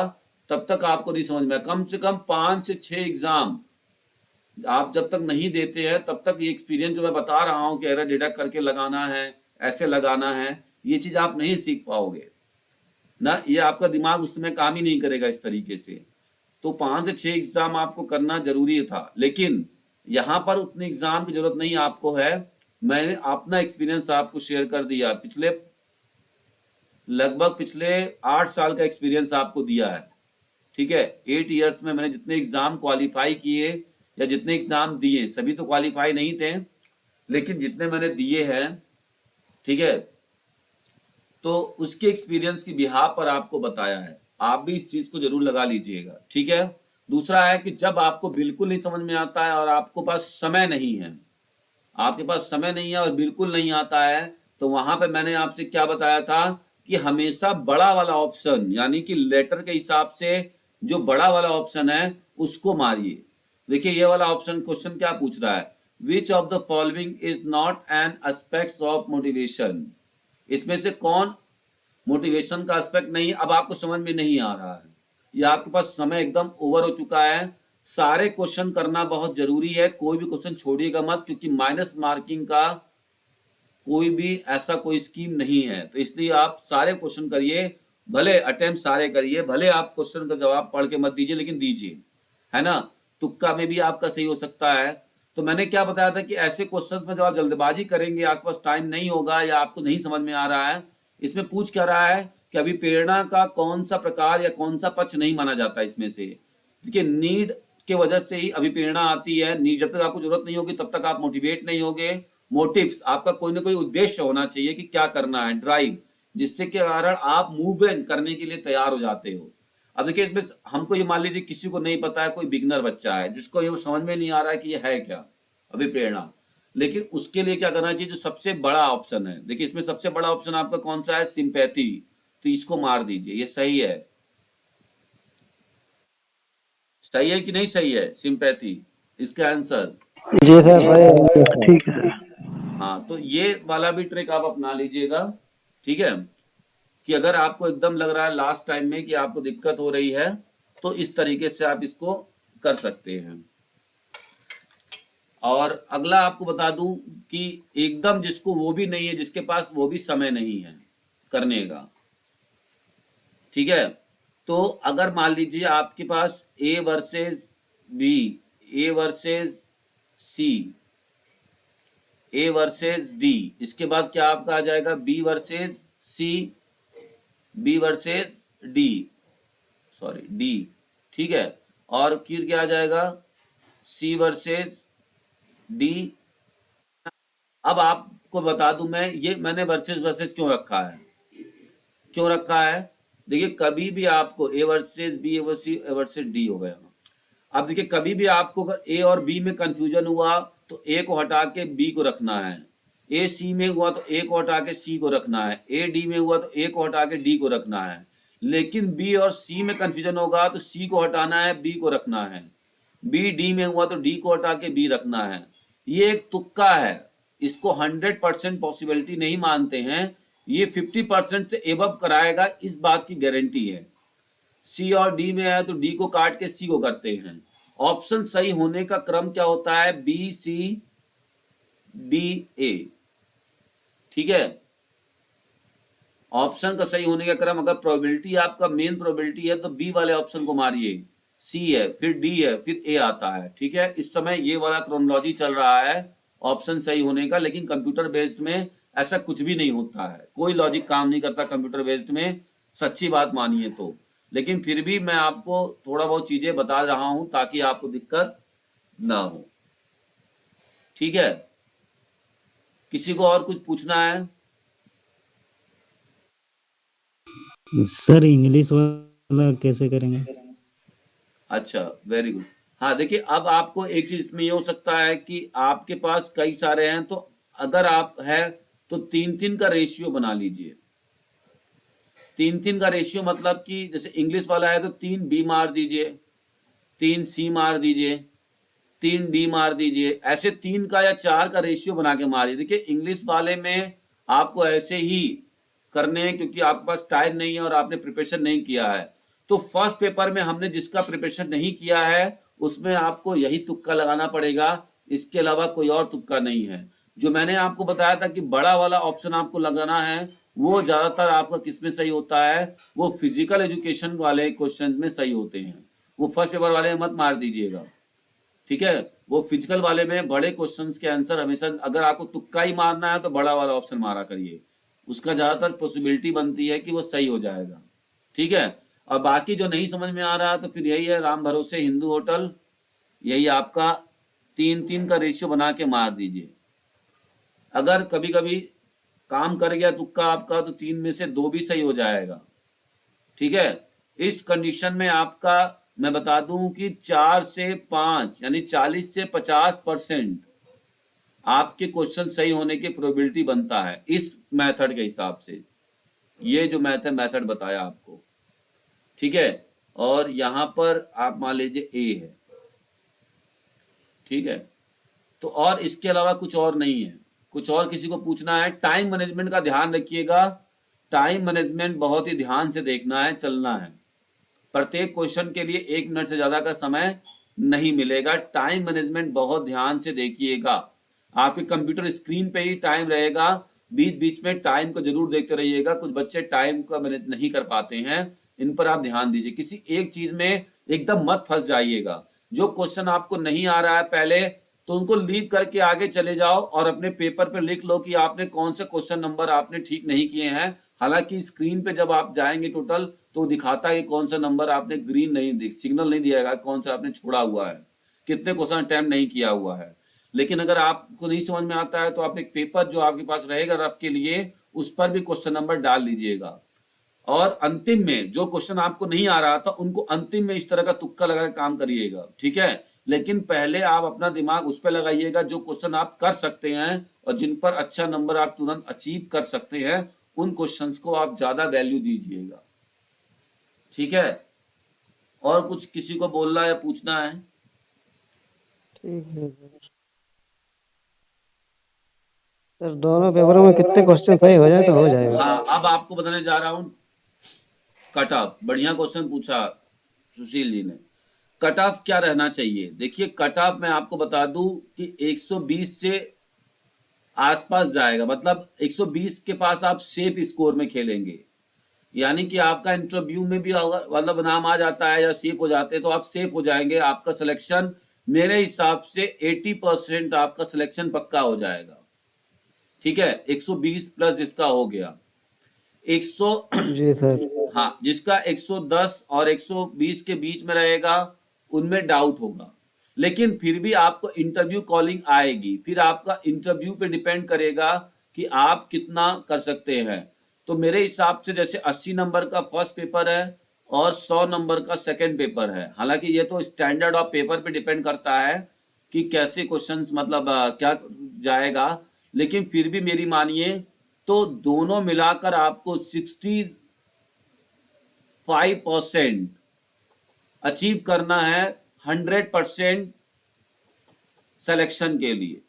तब तक आपको नहीं समझ में। कम से कम 5 से 6 एग्जाम आप जब तक नहीं देते हैं, तब तक ये एक्सपीरियंस जो मैं बता रहा हूँ कि एरर डिडक्ट करके लगाना है, ऐसे लगाना है, ये चीज आप नहीं सीख पाओगे ना, ये आपका दिमाग उस समय काम ही नहीं करेगा इस तरीके से। तो 5 से 6 एग्जाम आपको करना जरूरी था, लेकिन यहाँ पर उतने एग्जाम की जरूरत नहीं आपको है। मैंने अपना एक्सपीरियंस आपको शेयर कर दिया, लगभग पिछले 8 साल का एक्सपीरियंस आपको दिया है। ठीक है, 8 इयर्स में मैंने जितने एग्जाम क्वालिफाई किए या जितने एग्जाम दिए, सभी तो क्वालिफाई नहीं थे, लेकिन जितने मैंने दिए हैं, ठीक है, तो उसके एक्सपीरियंस की बिहाफ पर आपको बताया है। आप भी इस चीज को जरूर लगा लीजिएगा। ठीक है, दूसरा है कि जब आपको बिल्कुल नहीं समझ में आता है और आपको पास समय नहीं है, आपके पास समय नहीं है और बिल्कुल नहीं आता है, तो वहां पे मैंने आपसे क्या बताया था कि हमेशा बड़ा वाला ऑप्शन, यानी कि लेटर के हिसाब से जो बड़ा वाला ऑप्शन है उसको मारिए। देखिए ये वाला ऑप्शन क्वेश्चन क्या पूछ रहा है, which of the following is not an aspect of motivation, इसमें से कौन मोटिवेशन का एस्पेक्ट नहीं। अब आपको समझ में नहीं आ रहा है या आपके पास समय एकदम ओवर हो चुका है, सारे क्वेश्चन करना बहुत जरूरी है, कोई भी क्वेश्चन छोड़िएगा मत, क्योंकि माइनस मार्किंग का कोई भी ऐसा कोई स्कीम नहीं है। तो इसलिए आप सारे क्वेश्चन करिए, भले अटेम्प्ट सारे करिए, भले आप क्वेश्चन का जवाब पढ़ के मत दीजिए, लेकिन दीजिए, है ना, तुक्का में भी आपका सही हो सकता है। तो मैंने क्या बताया था कि ऐसे क्वेश्चंस में जब आप जल्दबाजी करेंगे, आपके पास टाइम नहीं होगा या आपको नहीं समझ में आ रहा है, इसमें पूछ क्या रहा है कि अभिप्रेरणा का कौन सा प्रकार या कौन सा पक्ष नहीं माना जाता इसमें से। देखिए नीड के वजह से ही अभिप्रेरणा आती है, नीड जब तक आपको जरूरत नहीं होगी तब तक आप मोटिवेट नहीं होगे। मोटिव्स, आपका कोई ना कोई उद्देश्य होना चाहिए कि क्या करना है, ड्राइव, जिससे के कारण आप मूवमेंट करने के लिए तैयार हो जाते हो। अब देखिए इसमें हमको ये मान लीजिए किसी को नहीं पता है, कोई बिगनर बच्चा है जिसको ये समझ में नहीं आ रहा है कि ये है क्या अभिप्रेरणा, लेकिन उसके लिए क्या करना चाहिए, जो सबसे बड़ा ऑप्शन है, देखिए इसमें सबसे बड़ा ऑप्शन आपका कौन सा है, सिंपैथी, तो इसको मार दीजिए। ये सही है, सही है कि नहीं सही है सिंपैथी इसका आंसर? जी सर, भाई ठीक है सर। हाँ, तो ये वाला भी ट्रिक आप अपना लीजिएगा। ठीक है, कि अगर आपको एकदम लग रहा है लास्ट टाइम में कि आपको दिक्कत हो रही है, तो इस तरीके से आप इसको कर सकते हैं। और अगला आपको बता दूं कि एकदम जिसको वो भी नहीं है, जिसके पास वो भी समय नहीं है करने का, ठीक है, तो अगर मान लीजिए आपके पास A versus B, A versus C, A versus D, इसके बाद क्या आपका आ जाएगा, B versus C, B versus D, sorry D, ठीक है, और फिर क्या आ जाएगा, सी वर्सेस डी। अब आपको बता दूं मैं, ये मैंने वर्सेस वर्सेस क्यों रखा है, क्यों रखा है, देखिए कभी भी आपको A versus B, A versus D हो गया। अब देखिए कभी भी आपको अगर ए और बी में कंफ्यूजन हुआ तो ए को हटा के बी को रखना है, ए सी में हुआ तो ए को हटा के सी को रखना है, ए डी में हुआ तो ए को हटा के डी को रखना है। लेकिन बी और सी में कंफ्यूजन होगा तो सी को हटाना है, बी को रखना है। बी डी में हुआ तो डी को हटा के बी रखना है। ये एक तुक्का है, इसको 100% पॉसिबिलिटी नहीं मानते हैं। ये 50% से एबव कराएगा, इस बात की गारंटी है। सी और डी में है तो डी को काट के सी को करते हैं। ऑप्शन सही होने का क्रम क्या होता है? B C D A. ठीक है, ऑप्शन का सही होने का क्रम, अगर प्रोबेबिलिटी आपका मेन प्रोबेबिलिटी है तो बी वाले ऑप्शन को मारिए, सी है फिर डी है फिर ए आता है। ठीक है, इस समय ये वाला क्रोनोलॉजी चल रहा है ऑप्शन सही होने का, लेकिन कंप्यूटर बेस्ड में ऐसा कुछ भी नहीं होता है, कोई लॉजिक काम नहीं करता कंप्यूटर बेस्ड में, सच्ची बात मानिए तो। लेकिन फिर भी मैं आपको थोड़ा बहुत चीजें बता रहा हूं ताकि आपको दिक्कत ना हो। ठीक है, किसी को और कुछ पूछना है? सर इंग्लिश वाला कैसे करेंगे? अच्छा, वेरी गुड। हाँ देखिए, अब आपको एक चीज इसमें ये हो सकता है कि आपके पास कई सारे हैं, तो अगर आप है तो 3-3 का रेशियो बना लीजिए। 3-3 का रेशियो मतलब कि जैसे इंग्लिश वाला है तो 3 बी मार दीजिए, 3 सी मार दीजिए, 3 डी मार दीजिए, ऐसे 3 का या 4 का रेशियो बना के मारिए। देखिए इंग्लिश वाले में आपको ऐसे ही करने हैं क्योंकि आपके पास टाइम नहीं है और आपने प्रिपरेशन नहीं किया है। तो फर्स्ट पेपर में हमने जिसका प्रिपरेशन नहीं किया है उसमें आपको यही तुक्का लगाना पड़ेगा, इसके अलावा कोई और तुक्का नहीं है। जो मैंने आपको बताया था कि बड़ा वाला ऑप्शन आपको लगाना है, वो ज्यादातर आपका किसमें सही होता है? वो फिजिकल एजुकेशन वाले क्वेश्चन में सही होते हैं। वो फर्स्ट पेपर वाले में मत मार दीजिएगा, ठीक है? वो फिजिकल वाले में बड़े क्वेश्चंस के आंसर हमेशा, अगर आपको तुक्का ही मारना है तो बड़ा वाला ऑप्शन मारा करिए, उसका ज्यादातर पॉसिबिलिटी बनती है कि वो सही हो जाएगा। ठीक है, और बाकी जो नहीं समझ में आ रहा तो फिर यही है, राम भरोसे हिंदू होटल, यही आपका 3-3 का रेशियो बना के मार दीजिए। अगर कभी कभी काम कर गया तुक्का आपका तो 3 में से 2 भी सही हो जाएगा। ठीक है, इस कंडीशन में आपका मैं बता दूं कि 4 से 5 यानी 40 से 50% आपके क्वेश्चन सही होने की प्रोबेबिलिटी बनता है इस मेथड के हिसाब से। ये जो मेथड बताया आपको, ठीक है? और यहां पर आप मान लीजिए ए है, ठीक है? तो और इसके अलावा कुछ और नहीं है। कुछ और किसी को पूछना है? टाइम मैनेजमेंट का ध्यान रखिएगा, टाइम मैनेजमेंट बहुत ही ध्यान से देखना है, चलना है। प्रत्येक क्वेश्चन के लिए 1 मिनट से ज्यादा का समय नहीं मिलेगा। टाइम मैनेजमेंट बहुत ध्यान से देखिएगा। आपके कंप्यूटर स्क्रीन पे ही टाइम रहेगा, बीच बीच में टाइम को जरूर देखते रहिएगा। कुछ बच्चे टाइम का मैनेज नहीं कर पाते हैं, इन पर आप ध्यान दीजिए। किसी एक चीज में एकदम मत फंस जाइएगा। जो क्वेश्चन आपको नहीं आ रहा है पहले तो उनको लीव करके आगे चले जाओ और अपने पेपर पे लिख लो कि आपने कौन से क्वेश्चन नंबर आपने ठीक नहीं किए हैं। हालांकि स्क्रीन पे जब आप जाएंगे टोटल तो दिखाता है कि कौन सा नंबर आपने ग्रीन नहीं, सिग्नल नहीं दिया, कौन सा आपने छोड़ा हुआ है, कितने क्वेश्चन अटेम्प्ट नहीं किया हुआ है। लेकिन अगर आपको नहीं समझ में आता है तो आप एक पेपर जो आपके पास रहेगा रफ के लिए, उस पर भी क्वेश्चन नंबर डाल लीजिएगा। और अंतिम में जो क्वेश्चन आपको नहीं आ रहा था उनको अंतिम में इस तरह का तुक्का लगा के काम करिएगा, ठीक है? लेकिन पहले आप अपना दिमाग उस पर लगाइएगा जो क्वेश्चन आप कर सकते हैं और जिन पर अच्छा नंबर आप तुरंत अचीव कर सकते हैं, उन क्वेश्चंस को आप ज्यादा वैल्यू दीजिएगा, ठीक है? और कुछ किसी को बोलना या पूछना है? ठीक है सर, दोनों पेपरों में कितने क्वेश्चन सही हो जाए तो हो जाएगा। हाँ, अब आपको बताने जा रहा हूं कट ऑफ। बढ़िया क्वेश्चन पूछा सुशील जी ने। कट ऑफ क्या रहना चाहिए? देखिए कट ऑफ मैं आपको बता दूं कि 120 से आसपास जाएगा, मतलब 120 के पास आप सेफ स्कोर में खेलेंगे। यानी कि आपका इंटरव्यू में भी मतलब नाम आ जाता है या सेफ हो जाते हैं तो आप सेफ हो जाएंगे। आपका सिलेक्शन मेरे हिसाब से 80% आपका सिलेक्शन पक्का हो जाएगा, ठीक है? 120 प्लस जिसका हो गया, 100 जी सर। हाँ, जिसका 110 और 120 के बीच में रहेगा उनमें डाउट होगा। लेकिन फिर भी आपको इंटरव्यू कॉलिंग आएगी, फिर आपका इंटरव्यू पे डिपेंड करेगा कि आप कितना कर सकते हैं। तो मेरे हिसाब से जैसे 80 नंबर का फर्स्ट पेपर है और 100 नंबर का सेकंड पेपर है। हालांकि ये तो स्टैंडर्ड ऑफ पेपर पे डिपेंड करता है कि कैसे क्वेश्चंस मतलब क्या जाएगा, लेकिन फिर भी मेरी मानिए तो दोनों मिलाकर आपको 65% अचीव करना है 100% सिलेक्शन के लिए।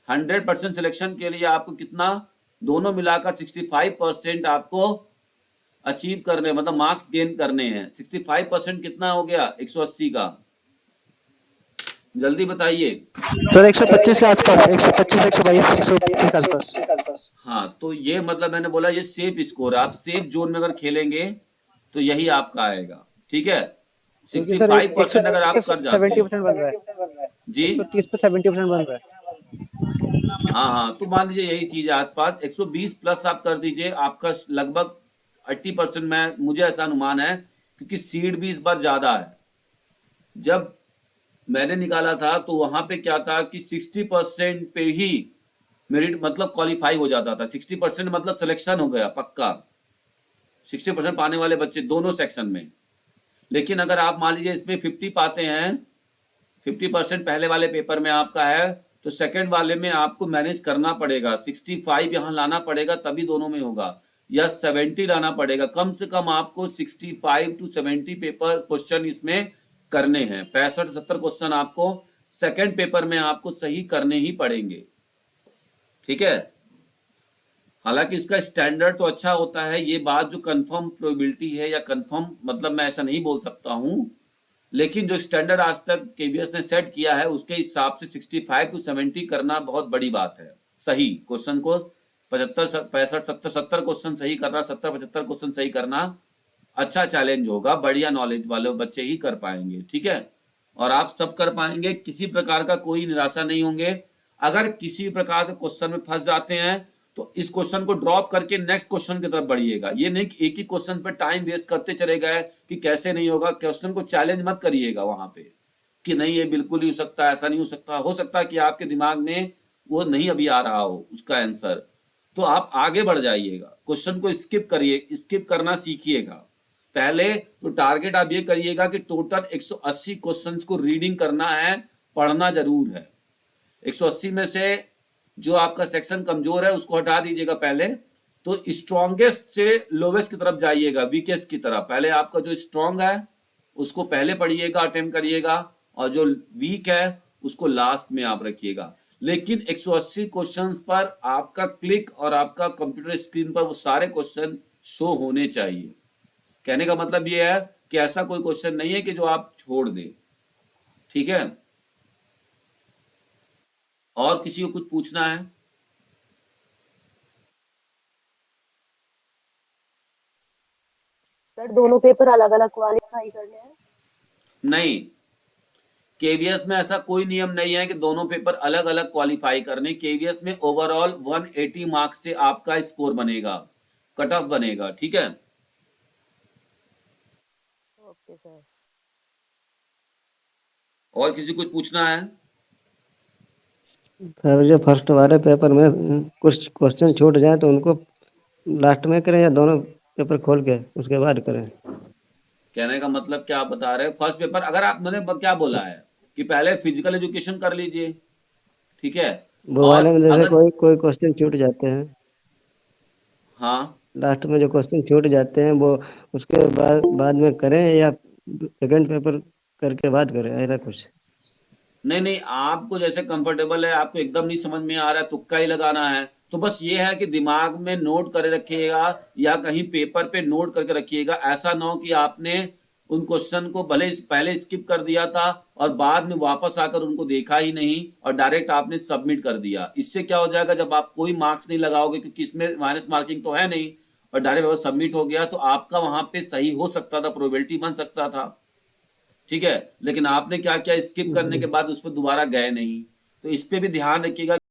100% सिलेक्शन के लिए आपको कितना, दोनों मिलाकर 65% आपको अचीव करने, मतलब मार्क्स गेन करने हैं। 65% कितना हो गया 180 का, जल्दी बताइए। सर 125 के आसपास, 125 122 125 के आसपास। हाँ, तो ये मतलब मैंने बोला ये सेफ स्कोर है। आप सेफ जोन में अगर खेलेंगे तो यही आपका आएगा, ठीक है। 65% अगर आप कर जाते हैं 70% बन रहा है जी, 130 पे 70% बन रहा है। हाँ, तो मान लीजिए यही चीज है आसपास। 120 प्लस आप कर दीजिए, आपका लगभग 80% में, मुझे ऐसा अनुमान है, क्योंकि सीड भी इस बार ज्यादा है। जब मैंने निकाला था तो वहां पे क्या था कि 60% पे ही मेरिट मतलब क्वालिफाई हो जाता था। 60% मतलब सिलेक्शन हो गया पक्का, 60% पाने वाले बच्चे दोनों सेक्शन में। लेकिन अगर आप मान लीजिए इसमें 50 पाते हैं, 50% पहले वाले पेपर में आपका है, तो सेकंड वाले में आपको मैनेज करना पड़ेगा। 65 यहाँ लाना पड़ेगा तभी दोनों में होगा, या 70 लाना पड़ेगा। कम से कम आपको 65 to 70 पेपर क्वेश्चन इसमें करने हैं। 65-70 क्वेश्चन आपको सेकंड पेपर में आपको सही करने ही पड़ेंगे, ठीक है। हालांकि इसका स्टैंडर्ड तो अच्छा होता है, ये बात जो कंफर्म प्रोबेबिलिटी है या कंफर्म मतलब मैं ऐसा नहीं बोल सकता हूं, लेकिन जो स्टैंडर्ड आज तक केबीएस ने सेट किया है उसके हिसाब से 65 to 70 करना बहुत बड़ी बात है। सही क्वेश्चन को 75 65 70 क्वेश्चन सही करना, 70-75 क्वेश्चन सही करना अच्छा चैलेंज होगा। बढ़िया नॉलेज वाले बच्चे ही कर पाएंगे, ठीक है। और आप सब कर पाएंगे, किसी प्रकार का कोई निराशा नहीं होंगे। अगर किसी प्रकार के क्वेश्चन में फंस जाते हैं तो इस क्वेश्चन को ड्रॉप करके नेक्स्ट क्वेश्चन की तरफ बढ़िएगा। ये नहीं कि एक ही क्वेश्चन पे टाइम वेस्ट करते चले गए कि कैसे नहीं होगा। क्वेश्चन को चैलेंज मत करिएगा वहां पे कि नहीं ये बिल्कुल ही हो सकता है, ऐसा नहीं हो सकता। हो सकता है कि आपके दिमाग में वो नहीं अभी आ रहा हो उसका आंसर, तो आप आगे बढ़ जाइएगा। क्वेश्चन को स्किप करिए, स्किप करना सीखिएगा। पहले तो टारगेट आप ये करिएगा कि टोटल 180 क्वेश्चंस को रीडिंग करना है, पढ़ना जरूर है। 180 में से जो आपका सेक्शन कमजोर है उसको हटा दीजिएगा पहले, तो स्ट्रॉन्गेस्ट से लोवेस्ट की तरफ जाइएगा, वीकेस्ट की तरफ। पहले आपका जो स्ट्रॉन्ग है उसको पहले पढ़िएगा, अटेम्प्ट करिएगा, और जो वीक है उसको लास्ट में आप रखिएगा। लेकिन 180 क्वेश्चंस पर आपका क्लिक और आपका कंप्यूटर स्क्रीन पर वो सारे क्वेश्चन शो होने चाहिए। कहने का मतलब ये है कि ऐसा कोई क्वेश्चन नहीं है कि जो आप छोड़ दें, ठीक है। और किसी को कुछ पूछना है? सर दोनों पेपर अलग अलग क्वालिफाई करने हैं? नहीं, केवीएस में ऐसा कोई नियम नहीं है कि दोनों पेपर अलग अलग क्वालिफाई करने। केवीएस में ओवरऑल 180 मार्क्स से आपका स्कोर बनेगा, कट ऑफ बनेगा, ठीक है। Okay sir. और किसी को कुछ पूछना है? सर जो फर्स्ट वाले पेपर में कुछ क्वेश्चन छूट जाए तो उनको लास्ट में करें या दोनों पेपर खोल के उसके बाद करें? कहने का मतलब क्या आप बता रहे हैं? फर्स्ट पेपर अगर आप, मैंने क्या बोला है कि पहले फिजिकल एजुकेशन कर लीजिए, ठीक है। वो और वाले में जैसे अगर कोई क्वेश्चन छूट जाते हैं, हाँ, लास्ट में जो क्वेश्चन छूट जाते हैं वो उसके बाद में करें या सेकंड पेपर करके बाद करें, ऐसा कुछ? नहीं, आपको जैसे कंफर्टेबल है, आपको एकदम नहीं समझ में आ रहा है, तुक्का ही लगाना है, तो बस ये है कि दिमाग में नोट करे रखिएगा या कहीं पेपर पे नोट करके रखिएगा। ऐसा ना हो कि आपने उन क्वेश्चन को भले पहले स्किप कर दिया था और बाद में वापस आकर उनको देखा ही नहीं और डायरेक्ट आपने सबमिट कर दिया। इससे क्या हो जाएगा, जब आप कोई मार्क्स नहीं लगाओगे, क्योंकि इसमें माइनस मार्किंग तो है नहीं, और डायरेक्ट सबमिट हो गया, तो आपका वहां पे सही हो सकता था, प्रोबेबिलिटी बन सकता था, ठीक है। लेकिन आपने क्या किया, स्किप करने के बाद उस पर दोबारा गए नहीं। तो इस पे भी ध्यान रखिएगा।